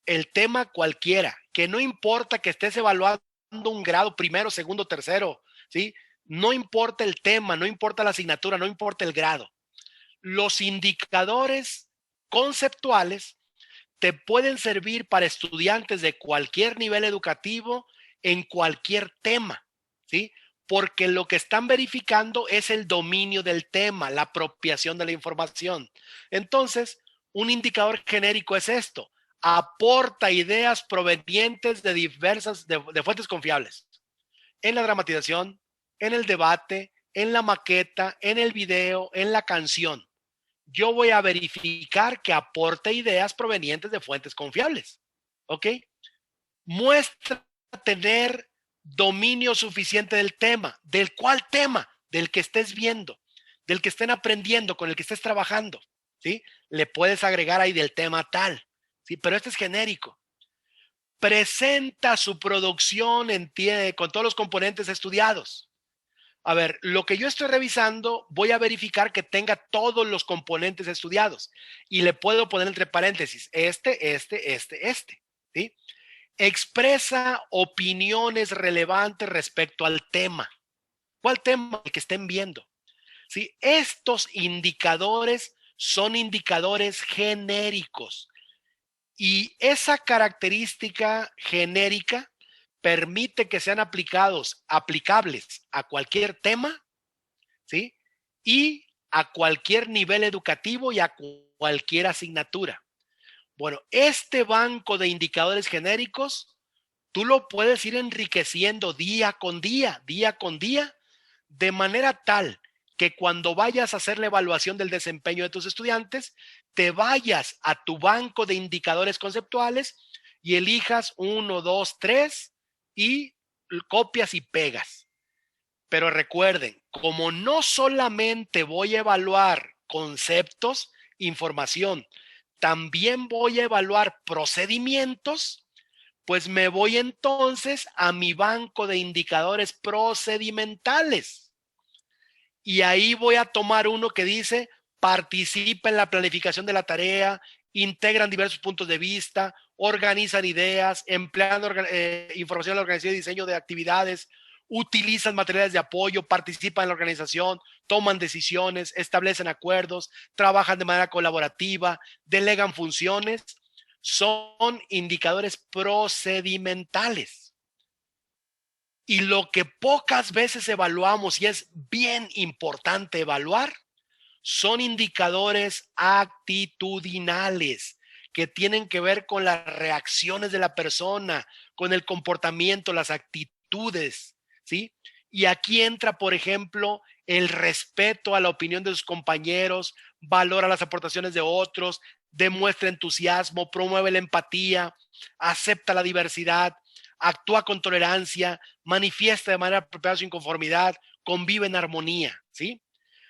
el tema cualquiera, que no importa que estés evaluando un grado primero, segundo, tercero, ¿sí? No importa el tema, no importa la asignatura, no importa el grado. Los indicadores conceptuales te pueden servir para estudiantes de cualquier nivel educativo en cualquier tema, ¿sí? Porque lo que están verificando es el dominio del tema, la apropiación de la información. Entonces, un indicador genérico es esto: aporta ideas provenientes de de fuentes confiables en la dramatización, en el debate, en la maqueta, en el video, en la canción. Yo voy a verificar que aporte ideas provenientes de fuentes confiables. ¿Ok? Muestra tener dominio suficiente del tema. ¿Del cuál tema? Del que estés viendo, del que estén aprendiendo, con el que estés trabajando. ¿Sí? Le puedes agregar ahí del tema tal. ¿Sí? Pero este es genérico. Presenta su producción con todos los componentes estudiados. A ver, lo que yo estoy revisando, voy a verificar que tenga todos los componentes estudiados y le puedo poner entre paréntesis ¿sí? Expresa opiniones relevantes respecto al tema. ¿Cuál tema? El que estén viendo. ¿Sí? Estos indicadores son indicadores genéricos y esa característica genérica permite que sean aplicables a cualquier tema, ¿sí? Y a cualquier nivel educativo y a cualquier asignatura. Bueno, este banco de indicadores genéricos, tú lo puedes ir enriqueciendo día con día, de manera tal que cuando vayas a hacer la evaluación del desempeño de tus estudiantes, te vayas a tu banco de indicadores conceptuales y elijas 1, 2, 3 y copias y pegas. Pero recuerden, como no solamente voy a evaluar conceptos, información, también voy a evaluar procedimientos, pues me voy entonces a mi banco de indicadores procedimentales. Y ahí voy a tomar uno que dice: participa en la planificación de la tarea, integran diversos puntos de vista, organizan ideas, emplean información en la organización y diseño de actividades, utilizan materiales de apoyo, participan en la organización, toman decisiones, establecen acuerdos, trabajan de manera colaborativa, delegan funciones. Son indicadores procedimentales. Y lo que pocas veces evaluamos, y es bien importante evaluar, son indicadores actitudinales que tienen que ver con las reacciones de la persona, con el comportamiento, las actitudes, ¿sí? Y aquí entra, por ejemplo, el respeto a la opinión de sus compañeros, valora las aportaciones de otros, demuestra entusiasmo, promueve la empatía, acepta la diversidad, actúa con tolerancia, manifiesta de manera apropiada su inconformidad, convive en armonía, ¿sí?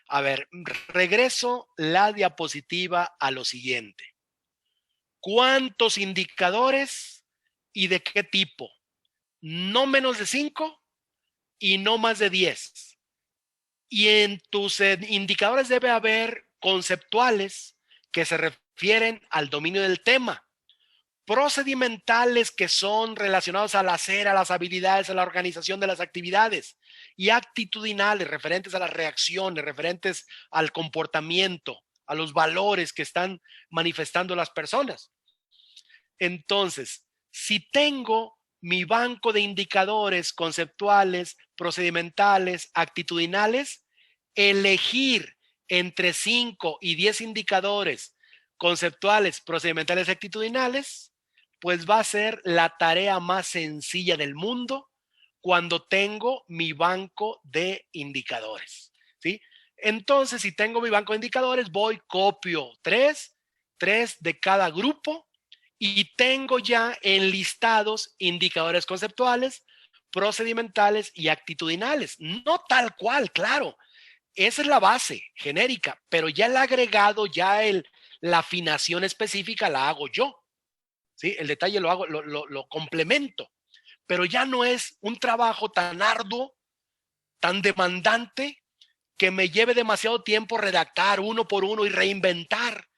A ver, regreso la diapositiva a lo siguiente. ¿Cuántos indicadores y de qué tipo? No menos de 5 y no más de 10. Y en tus indicadores debe haber conceptuales que se refieren al dominio del tema, procedimentales que son relacionados al hacer, a las habilidades, a la organización de las actividades, y actitudinales referentes a las reacciones, referentes al comportamiento, a los valores que están manifestando las personas. Entonces, si tengo mi banco de indicadores conceptuales, procedimentales, actitudinales, elegir entre 5 y 10 indicadores conceptuales, procedimentales y actitudinales, pues va a ser la tarea más sencilla del mundo cuando tengo mi banco de indicadores, ¿sí? Entonces, si tengo mi banco de indicadores, copio tres de cada grupo y tengo ya enlistados indicadores conceptuales, procedimentales y actitudinales. No tal cual, claro. Esa es la base genérica, pero ya el agregado, la afinación específica la hago yo, ¿sí? El detalle lo hago, lo complemento, pero ya no es un trabajo tan arduo, tan demandante, que me lleve demasiado tiempo redactar uno por uno y reinventar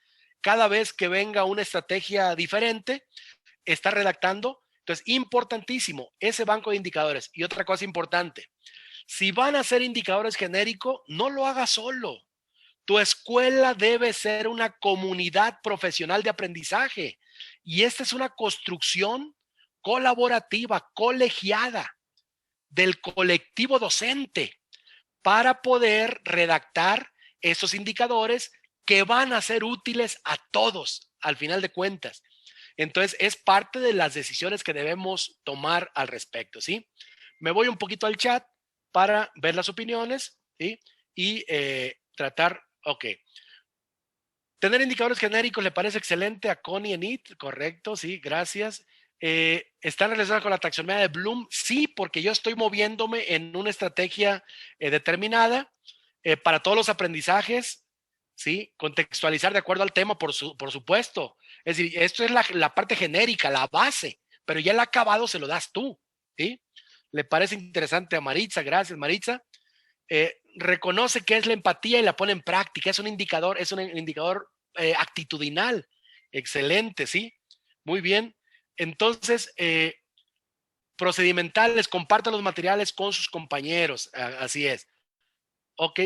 cada vez que venga una estrategia diferente, está redactando. Entonces, importantísimo, ese banco de indicadores. Y otra cosa importante, si van a ser indicadores genéricos, no lo hagas solo. Tu escuela debe ser una comunidad profesional de aprendizaje. Y esta es una construcción colaborativa, colegiada del colectivo docente para poder redactar esos indicadores que van a ser útiles a todos al final de cuentas. Entonces, es parte de las decisiones que debemos tomar al respecto, ¿sí? Me voy un poquito al chat para ver las opiniones, ¿sí? Y tratar, ok. Tener indicadores genéricos le parece excelente a Connie en IT, correcto, sí, gracias. ¿Están relacionados con la taxonomía de Bloom? Sí, porque yo estoy moviéndome en una estrategia determinada para todos los aprendizajes, ¿sí? Contextualizar de acuerdo al tema, por supuesto. Es decir, esto es la parte genérica, la base, pero ya el acabado se lo das tú, ¿sí? Le parece interesante a Maritza, gracias Maritza. Reconoce qué es la empatía y la pone en práctica. Es un indicador actitudinal. Excelente, ¿sí? Muy bien. Entonces, procedimentales, compartan los materiales con sus compañeros. Así es. Ok,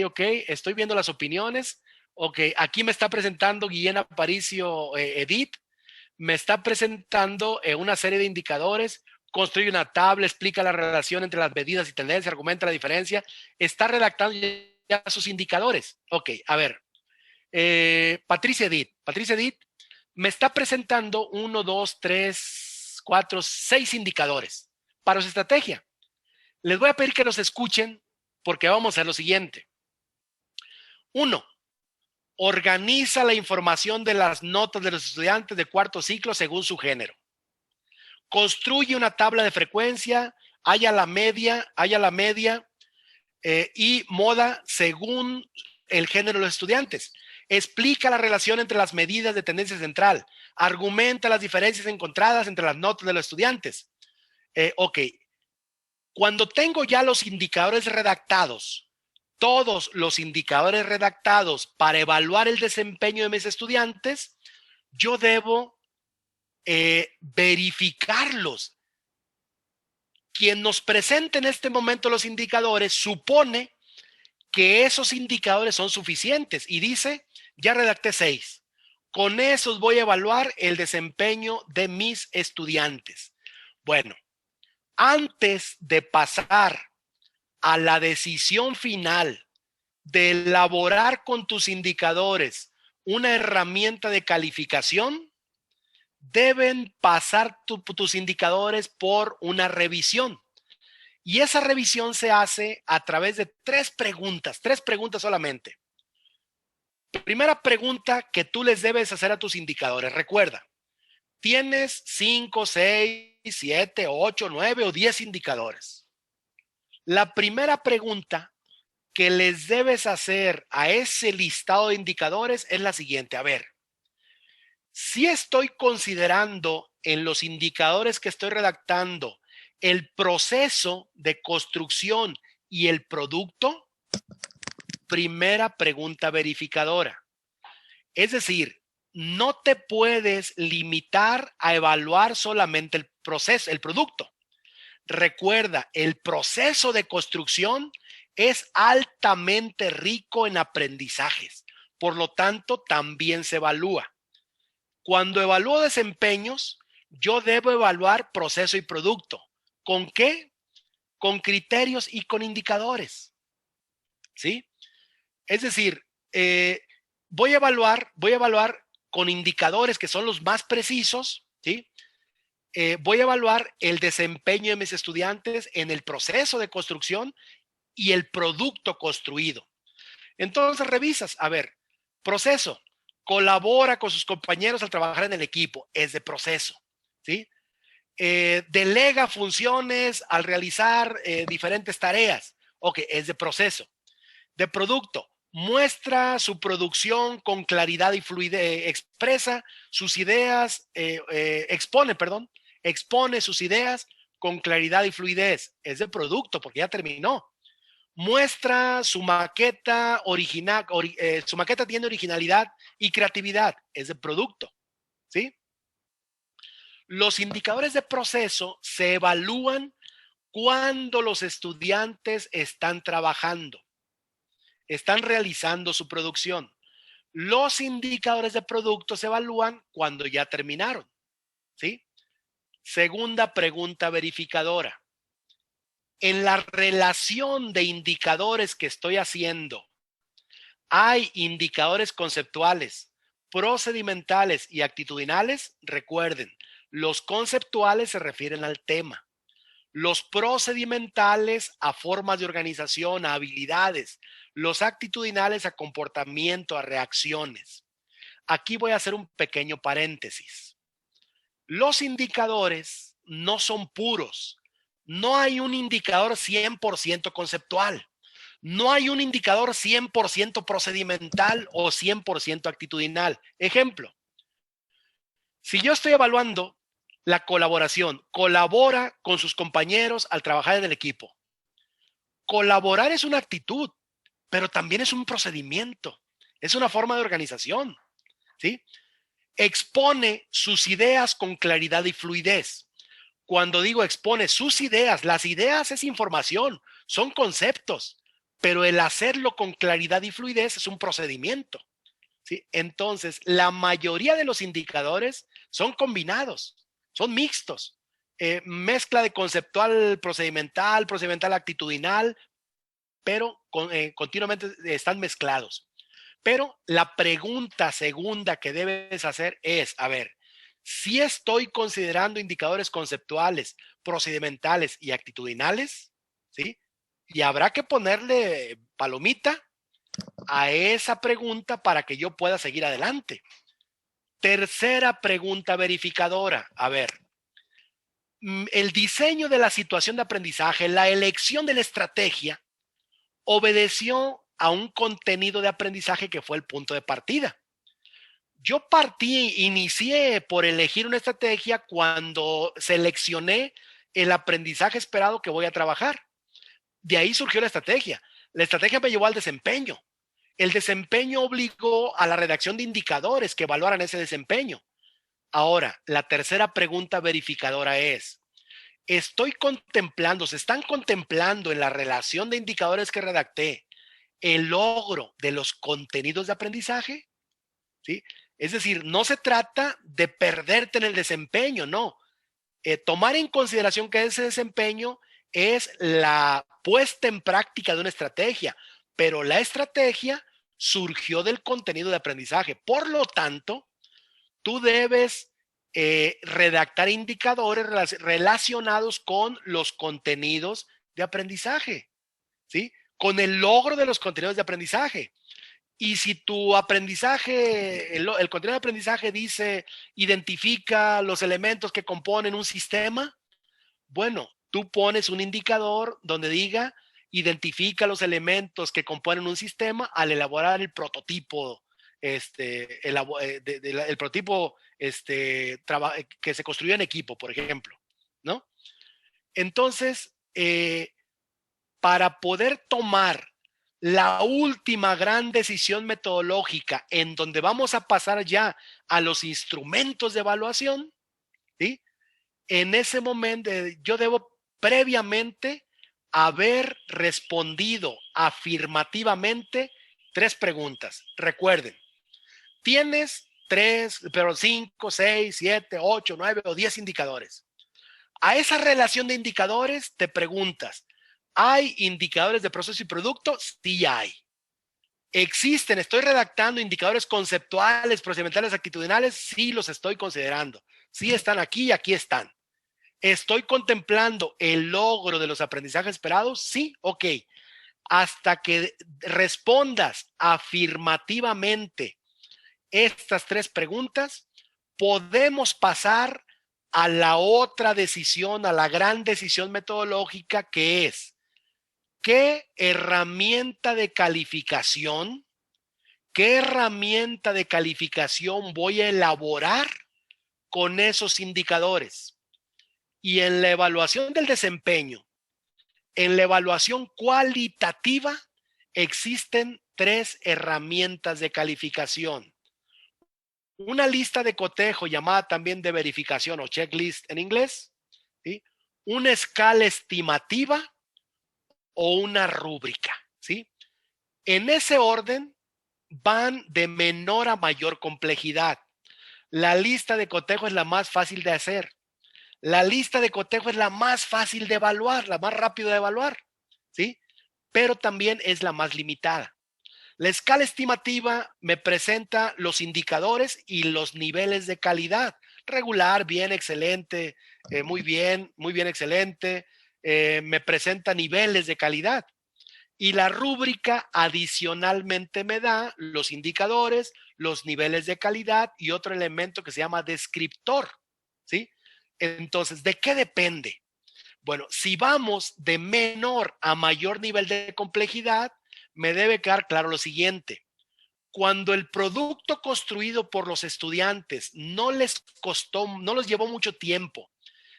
estoy viendo las opiniones. Ok, aquí me está presentando Guillén Aparicio Edith. Me está presentando una serie de indicadores. Construye una tabla, explica la relación entre las medidas y tendencias, argumenta la diferencia. Está redactando ya sus indicadores. Ok, a ver. Patricia Edith me está presentando 1, 2, 3, 4, 6 indicadores para su estrategia. Les voy a pedir que los escuchen porque vamos a lo siguiente. 1. Organiza la información de las notas de los estudiantes de cuarto ciclo según su género. Construye una tabla de frecuencia, haya la media y moda según el género de los estudiantes. Explica la relación entre las medidas de tendencia central. Argumenta las diferencias encontradas entre las notas de los estudiantes. Ok. Cuando tengo ya los indicadores redactados, todos los indicadores redactados para evaluar el desempeño de mis estudiantes, yo debo verificarlos. Quien nos presente en este momento los indicadores supone que esos indicadores son suficientes y dice, ya redacté 6. Con esos voy a evaluar el desempeño de mis estudiantes. Bueno, antes de pasar a la decisión final de elaborar con tus indicadores una herramienta de calificación, deben pasar tus indicadores por una revisión. Y esa revisión se hace a través de 3 preguntas solamente. Primera pregunta que tú les debes hacer a tus indicadores. Recuerda, tienes 5, 6, 7, 8, 9 o 10 indicadores. La primera pregunta que les debes hacer a ese listado de indicadores es la siguiente. A ver, si estoy considerando en los indicadores que estoy redactando el proceso de construcción y el producto, primera pregunta verificadora. Es decir, no te puedes limitar a evaluar solamente el proceso, el producto. Recuerda, el proceso de construcción es altamente rico en aprendizajes. Por lo tanto, también se evalúa. Cuando evalúo desempeños, yo debo evaluar proceso y producto. ¿Con qué? Con criterios y con indicadores, ¿sí? Es decir, voy a evaluar con indicadores que son los más precisos, ¿sí? Voy a evaluar el desempeño de mis estudiantes en el proceso de construcción y el producto construido. Entonces revisas, a ver, proceso, colabora con sus compañeros al trabajar en el equipo, es de proceso, ¿sí? Delega funciones al realizar diferentes tareas, ok, es de proceso. De producto, muestra su producción con claridad y fluidez, expresa sus ideas, expone sus ideas con claridad y fluidez, es de producto porque ya terminó. Muestra su maqueta original, su maqueta tiene originalidad y creatividad, es de producto, ¿sí? Los indicadores de proceso se evalúan cuando los estudiantes están trabajando, están realizando su producción. Los indicadores de producto se evalúan cuando ya terminaron, ¿sí? Segunda pregunta verificadora. En la relación de indicadores que estoy haciendo, hay indicadores conceptuales, procedimentales y actitudinales. Recuerden, los conceptuales se refieren al tema. Los procedimentales a formas de organización, a habilidades. Los actitudinales a comportamiento, a reacciones. Aquí voy a hacer un pequeño paréntesis. Los indicadores no son puros. No hay un indicador 100% conceptual. No hay un indicador 100% procedimental o 100% actitudinal. Ejemplo, si yo estoy evaluando la colaboración, colabora con sus compañeros al trabajar en el equipo. Colaborar es una actitud, pero también es un procedimiento, es una forma de organización, ¿sí? Expone sus ideas con claridad y fluidez. Cuando digo expone sus ideas, las ideas es información, son conceptos, pero el hacerlo con claridad y fluidez es un procedimiento, ¿sí? Entonces, la mayoría de los indicadores son combinados, son mixtos. Mezcla de conceptual, procedimental actitudinal, pero continuamente están mezclados. Pero la pregunta segunda que debes hacer es, a ver, si estoy considerando indicadores conceptuales, procedimentales y actitudinales, ¿sí? Y habrá que ponerle palomita a esa pregunta para que yo pueda seguir adelante. Tercera pregunta verificadora. A ver, el diseño de la situación de aprendizaje, la elección de la estrategia, obedeció a un contenido de aprendizaje que fue el punto de partida. Yo inicié por elegir una estrategia cuando seleccioné el aprendizaje esperado que voy a trabajar. De ahí surgió la estrategia. La estrategia me llevó al desempeño. El desempeño obligó a la redacción de indicadores que evaluaran ese desempeño. Ahora, la tercera pregunta verificadora es, se están contemplando en la relación de indicadores que redacté el logro de los contenidos de aprendizaje, ¿sí? Es decir, no se trata de perderte en el desempeño, no. Tomar en consideración que ese desempeño es la puesta en práctica de una estrategia, pero la estrategia surgió del contenido de aprendizaje. Por lo tanto, tú debes redactar indicadores relacionados con los contenidos de aprendizaje, ¿sí? Con el logro de los contenidos de aprendizaje. Y si tu aprendizaje, el contenido de aprendizaje dice, identifica los elementos que componen un sistema, bueno, tú pones un indicador donde diga, identifica los elementos que componen un sistema al elaborar el prototipo, el prototipo que se construyó en equipo, por ejemplo, ¿no? Entonces, para poder tomar la última gran decisión metodológica en donde vamos a pasar ya a los instrumentos de evaluación, ¿sí? En ese momento yo debo previamente haber respondido afirmativamente 3 preguntas. Recuerden, tienes 3, pero 5, 6, 7, 8, 9 o 10 indicadores. A esa relación de indicadores te preguntas, ¿hay indicadores de proceso y producto? Sí hay. ¿Existen? ¿Estoy redactando indicadores conceptuales, procedimentales, actitudinales? Sí los estoy considerando. Sí están aquí y aquí están. ¿Estoy contemplando el logro de los aprendizajes esperados? Sí, ok. Hasta que respondas afirmativamente estas tres preguntas, podemos pasar a la otra decisión, a la gran decisión metodológica, que es ¿qué herramienta de calificación, qué herramienta de calificación voy a elaborar con esos indicadores? Y en la evaluación del desempeño, en la evaluación cualitativa, existen tres herramientas de calificación. Una lista de cotejo llamada también de verificación o checklist en inglés, ¿sí? Una escala estimativa o una rúbrica, ¿sí? En ese orden van de menor a mayor complejidad. La lista de cotejo es la más fácil de hacer. La lista de cotejo es la más fácil de evaluar, la más rápido de evaluar, ¿sí? Pero también es la más limitada. La escala estimativa me presenta los indicadores y los niveles de calidad. Regular, bien, excelente, muy bien, excelente. Me presenta niveles de calidad. Y la rúbrica adicionalmente me da los indicadores, los niveles de calidad y otro elemento que se llama descriptor, ¿sí? Entonces, ¿de qué depende? Bueno, si vamos de menor a mayor nivel de complejidad, me debe quedar claro lo siguiente. Cuando el producto construido por los estudiantes no les costó, no les llevó mucho tiempo,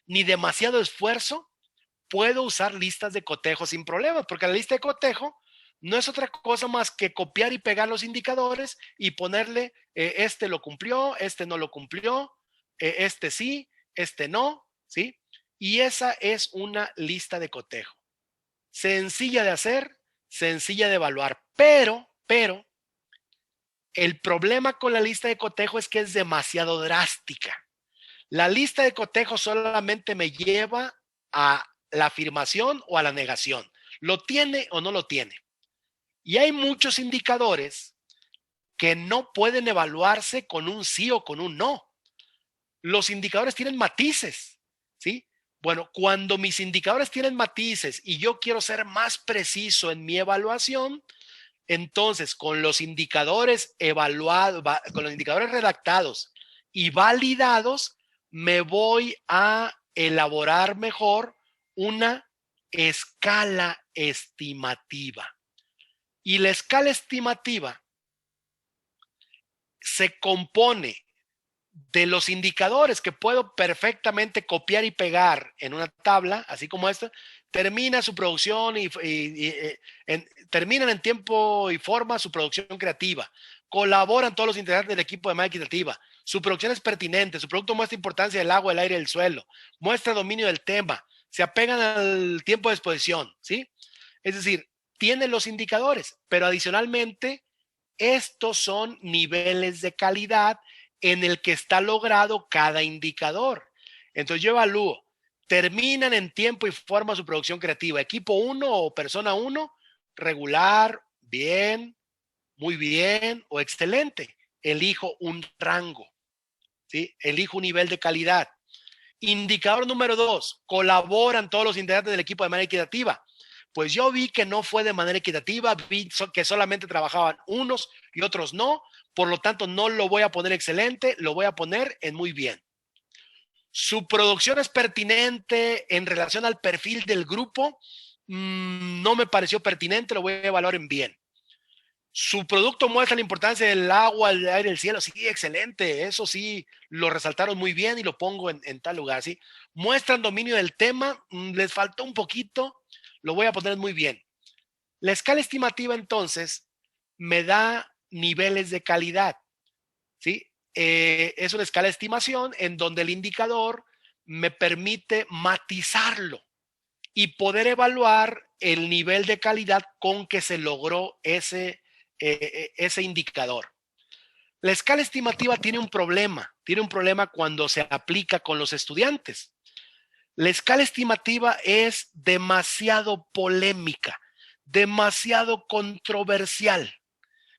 ni demasiado esfuerzo, puedo usar listas de cotejo sin problemas, porque la lista de cotejo no es otra cosa más que copiar y pegar los indicadores y ponerle, este lo cumplió, este no lo cumplió, este sí, este no, ¿sí? Y esa es una lista de cotejo. Sencilla de hacer, sencilla de evaluar, pero, el problema con la lista de cotejo es que es demasiado drástica. La lista de cotejo solamente me lleva a la afirmación o a la negación. ¿Lo tiene o no lo tiene? Y hay muchos indicadores que no pueden evaluarse con un sí o con un no. Los indicadores tienen matices, ¿sí? Bueno, cuando mis indicadores tienen matices y yo quiero ser más preciso en mi evaluación, entonces con los indicadores evaluados, con los indicadores redactados y validados, me voy a elaborar mejor una escala estimativa. Y la escala estimativa se compone de los indicadores que puedo perfectamente copiar y pegar en una tabla, así como esta. Termina su producción terminan en tiempo y forma su producción creativa. Colaboran todos los integrantes del equipo de manera equitativa. Su producción es pertinente. Su producto muestra importancia del agua, el aire y el suelo. Muestra dominio del tema. Se apegan al tiempo de exposición, ¿sí? Es decir, tiene los indicadores, pero adicionalmente, estos son niveles de calidad en el que está logrado cada indicador. Entonces yo evalúo, terminan en tiempo y forma su producción creativa. Equipo 1 o persona 1, regular, bien, muy bien o excelente. Elijo un rango, ¿sí? Elijo un nivel de calidad. Indicador número 2, colaboran todos los integrantes del equipo de manera equitativa. Pues yo vi que no fue de manera equitativa, vi que solamente trabajaban unos y otros no, por lo tanto no lo voy a poner excelente, lo voy a poner en muy bien. Su producción es pertinente en relación al perfil del grupo, no me pareció pertinente, lo voy a evaluar en bien. Su producto muestra la importancia del agua, el aire, el cielo. Sí, excelente. Eso sí, lo resaltaron muy bien y lo pongo en tal lugar. ¿Sí? Muestran dominio del tema. Les faltó un poquito. Lo voy a poner muy bien. La escala estimativa, entonces, me da niveles de calidad. ¿Sí? Es una escala de estimación en donde el indicador me permite matizarlo y poder evaluar el nivel de calidad con que se logró ese indicador. La escala estimativa tiene un problema cuando se aplica con los estudiantes. La escala estimativa es demasiado polémica, demasiado controversial,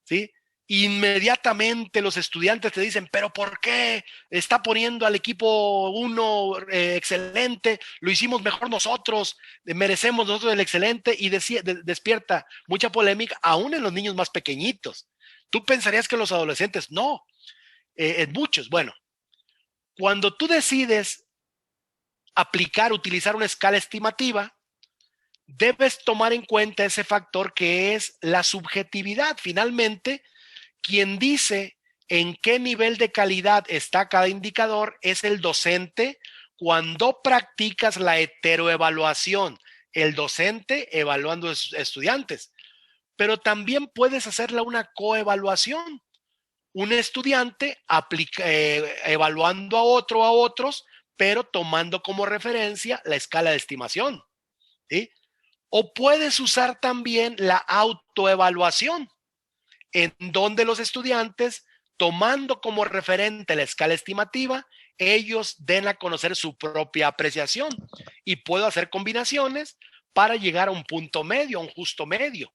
¿sí? Inmediatamente los estudiantes te dicen, pero ¿por qué está poniendo al equipo uno excelente? Lo hicimos mejor nosotros, merecemos nosotros el excelente, y despierta mucha polémica, aún en los niños más pequeñitos. Tú pensarías que los adolescentes no, en muchos. Bueno, cuando tú decides utilizar una escala estimativa, debes tomar en cuenta ese factor que es la subjetividad. Finalmente, quien dice en qué nivel de calidad está cada indicador es el docente cuando practicas la heteroevaluación, el docente evaluando estudiantes, pero también puedes hacerla una coevaluación, un estudiante evaluando a otros, pero tomando como referencia la escala de estimación, ¿sí? O puedes usar también la autoevaluación, en donde los estudiantes, tomando como referente la escala estimativa, ellos den a conocer su propia apreciación, y puedo hacer combinaciones para llegar a un punto medio, a un justo medio.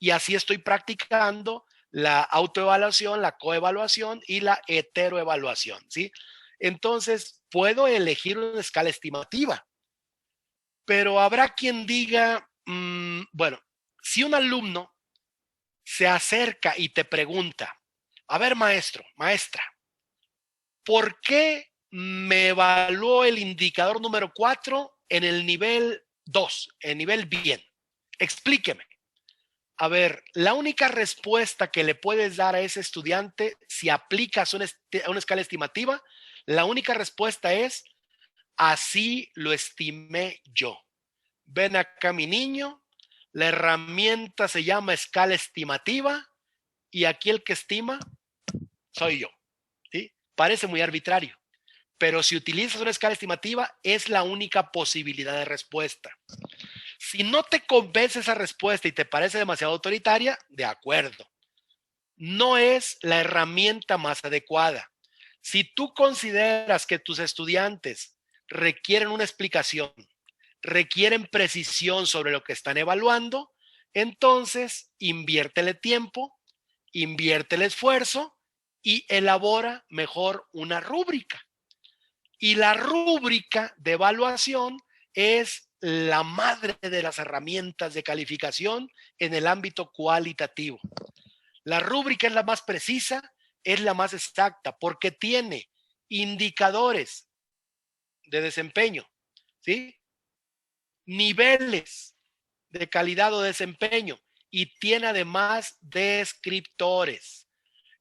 Y así estoy practicando la autoevaluación, la coevaluación y la heteroevaluación, ¿sí? Entonces, puedo elegir una escala estimativa, pero habrá quien diga, bueno, si un alumno se acerca y te pregunta, a ver, maestro, maestra, ¿por qué me evaluó el indicador número 4 en el nivel 2, en nivel bien? Explíqueme. A ver, la única respuesta que le puedes dar a ese estudiante si aplicas una escala estimativa, la única respuesta es, así lo estimé yo. Ven acá, mi niño, la herramienta se llama escala estimativa y aquí el que estima soy yo, ¿sí? Parece muy arbitrario, pero si utilizas una escala estimativa es la única posibilidad de respuesta. Si no te convence esa respuesta y te parece demasiado autoritaria, de acuerdo, no es la herramienta más adecuada. Si tú consideras que tus estudiantes requieren una explicación, requieren precisión sobre lo que están evaluando, entonces inviértele tiempo, inviértele esfuerzo y elabora mejor una rúbrica. Y la rúbrica de evaluación es la madre de las herramientas de calificación en el ámbito cualitativo. La rúbrica es la más precisa, es la más exacta, porque tiene indicadores de desempeño, ¿sí? Niveles de calidad o desempeño, y tiene además descriptores.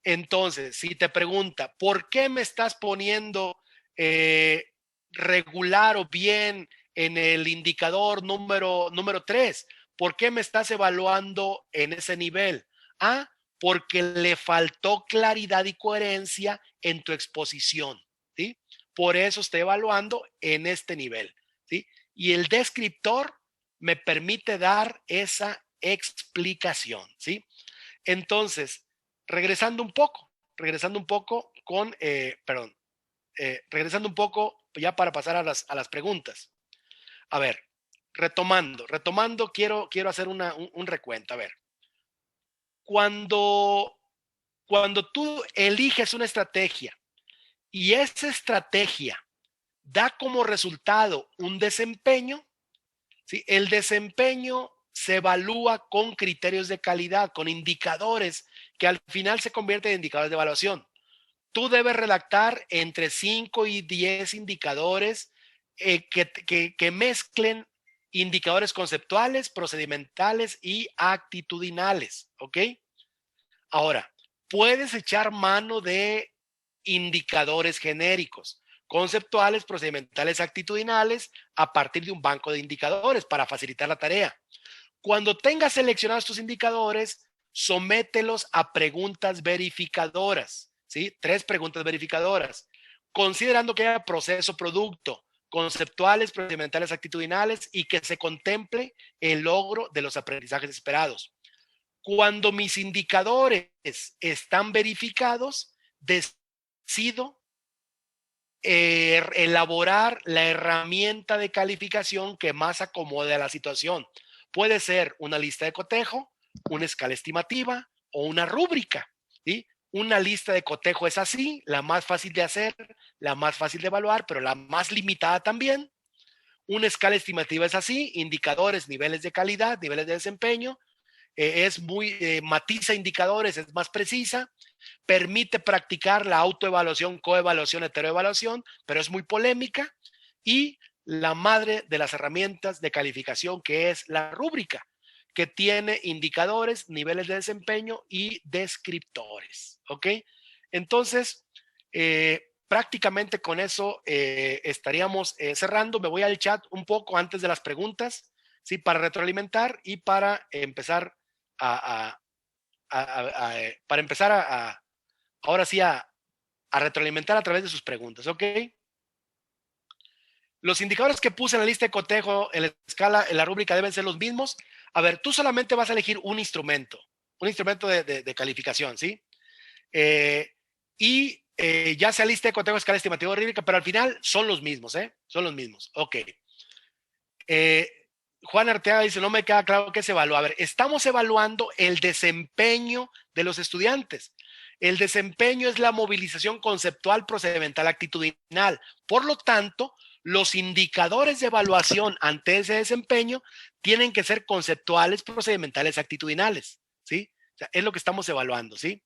Entonces, si te pregunta, ¿por qué me estás poniendo regular o bien en el indicador número 3? ¿Por qué me estás evaluando en ese nivel? Ah, porque le faltó claridad y coherencia en tu exposición, ¿sí? Por eso estoy evaluando en este nivel, ¿sí? Y el descriptor me permite dar esa explicación, ¿sí? Entonces, regresando un poco regresando un poco ya para pasar a las preguntas. A ver, retomando, quiero hacer un recuento. A ver, cuando, cuando tú eliges una estrategia y esa estrategia da como resultado un desempeño, ¿sí? El desempeño se evalúa con criterios de calidad, con indicadores que al final se convierten en indicadores de evaluación. Tú debes redactar entre 5 y 10 indicadores que mezclen indicadores conceptuales, procedimentales y actitudinales, ¿ok? Ahora, puedes echar mano de indicadores genéricos, conceptuales, procedimentales, actitudinales, a partir de un banco de indicadores para facilitar la tarea. Cuando tengas seleccionados tus indicadores, somételos a preguntas verificadoras, ¿sí? 3 preguntas verificadoras, considerando que haya proceso producto, conceptuales, procedimentales, actitudinales, y que se contemple el logro de los aprendizajes esperados. Cuando mis indicadores están verificados, decido elaborar la herramienta de calificación que más acomode a la situación. Puede ser una lista de cotejo, una escala estimativa o una rúbrica, ¿sí? Una lista de cotejo es así, la más fácil de hacer, la más fácil de evaluar, pero la más limitada también. Una escala estimativa es así, indicadores, niveles de calidad, niveles de desempeño, matiza indicadores, es más precisa, permite practicar la autoevaluación, coevaluación, heteroevaluación, pero es muy polémica. Y la madre de las herramientas de calificación, que es la rúbrica, que tiene indicadores, niveles de desempeño y descriptores. ¿Ok? Entonces, prácticamente con eso estaríamos cerrando. Me voy al chat un poco antes de las preguntas, ¿sí? Para retroalimentar y para empezar para empezar ahora sí a retroalimentar a través de sus preguntas, ¿ok? Los indicadores que puse en la lista de cotejo, en la escala, en la rúbrica deben ser los mismos. A ver, tú solamente vas a elegir un instrumento de calificación, ¿sí? Ya sea lista de cotejo, escala estimativa o rúbrica, pero al final son los mismos, ¿eh? Son los mismos, ok. Juan Arteaga dice, no me queda claro qué se evalúa. A ver, estamos evaluando el desempeño de los estudiantes. El desempeño es la movilización conceptual, procedimental, actitudinal. Por lo tanto, los indicadores de evaluación ante ese desempeño tienen que ser conceptuales, procedimentales, actitudinales, ¿sí? O sea, es lo que estamos evaluando, ¿sí?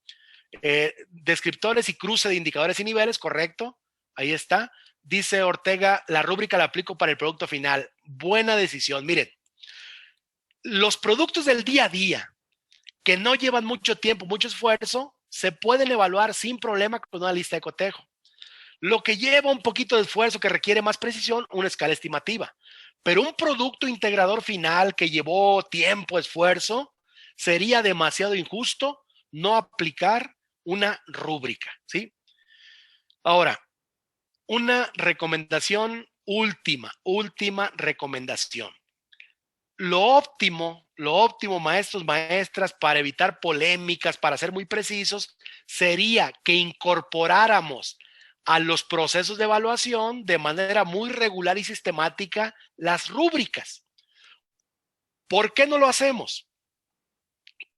Descriptores y cruce de indicadores y niveles, correcto. Ahí está. Dice Ortega, la rúbrica la aplico para el producto final. Buena decisión. Miren, los productos del día a día que no llevan mucho tiempo, mucho esfuerzo, se pueden evaluar sin problema con una lista de cotejo. Lo que lleva un poquito de esfuerzo, que requiere más precisión, una escala estimativa. Pero un producto integrador final que llevó tiempo, esfuerzo, sería demasiado injusto no aplicar una rúbrica, ¿sí? Ahora, una recomendación última recomendación. Lo óptimo, maestros, maestras, para evitar polémicas, para ser muy precisos, sería que incorporáramos a los procesos de evaluación de manera muy regular y sistemática las rúbricas. ¿Por qué no lo hacemos?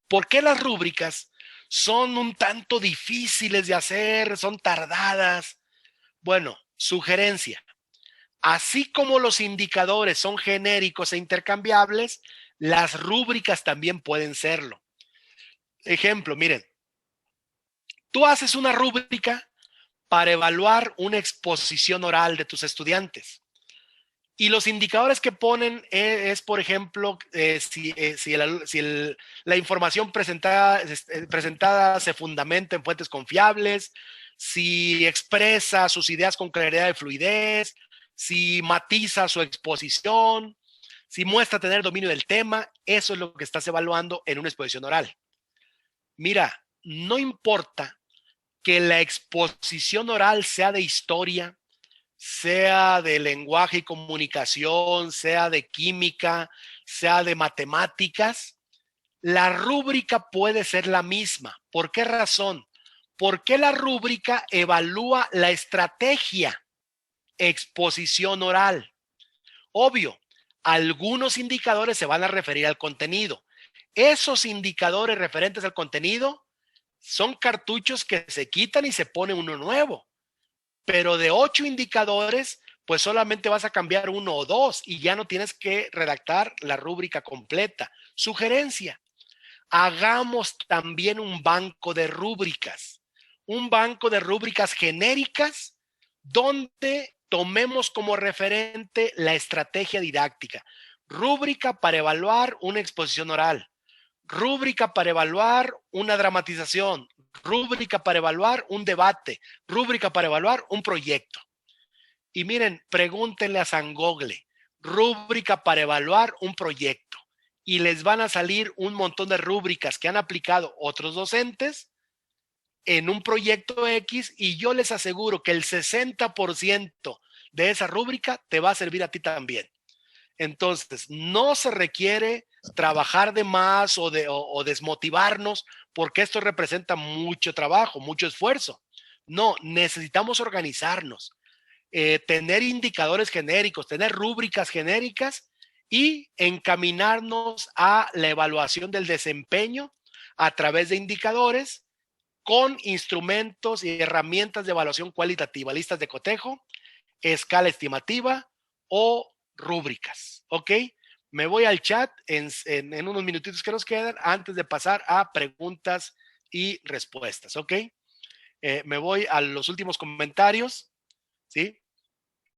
¿Por qué las rúbricas son un tanto difíciles de hacer, son tardadas? Bueno, sugerencia. Así como los indicadores son genéricos e intercambiables, las rúbricas también pueden serlo. Ejemplo, miren, tú haces una rúbrica para evaluar una exposición oral de tus estudiantes. Y los indicadores que ponen es por ejemplo, si la información presentada se fundamenta en fuentes confiables, si expresa sus ideas con claridad y fluidez, si matiza su exposición, si muestra tener dominio del tema. Eso es lo que estás evaluando en una exposición oral. Mira, no importa que la exposición oral sea de historia, sea de lenguaje y comunicación, sea de química, sea de matemáticas, la rúbrica puede ser la misma. ¿Por qué razón? Porque la rúbrica evalúa la estrategia exposición oral. Obvio, algunos indicadores se van a referir al contenido. Esos indicadores referentes al contenido son cartuchos que se quitan y se pone uno nuevo. Pero de 8 indicadores, pues solamente vas a cambiar 1 o 2 y ya no tienes que redactar la rúbrica completa. Sugerencia, hagamos también un banco de rúbricas genéricas donde tomemos como referente la estrategia didáctica. Rúbrica para evaluar una exposición oral, rúbrica para evaluar una dramatización, rúbrica para evaluar un debate, rúbrica para evaluar un proyecto. Y miren, pregúntenle a San Gogle, rúbrica para evaluar un proyecto. Y les van a salir un montón de rúbricas que han aplicado otros docentes en un proyecto X, y yo les aseguro que el 60% de esa rúbrica te va a servir a ti también. Entonces, no se requiere trabajar de más o desmotivarnos, porque esto representa mucho trabajo, mucho esfuerzo. No, necesitamos organizarnos. tener indicadores genéricos, tener rúbricas genéricas y encaminarnos a la evaluación del desempeño a través de indicadores con instrumentos y herramientas de evaluación cualitativa, listas de cotejo, escala estimativa o rúbricas. ¿Ok? Me voy al chat en unos minutitos que nos quedan antes de pasar a preguntas y respuestas. ¿Ok? Me voy a los últimos comentarios. ¿Sí?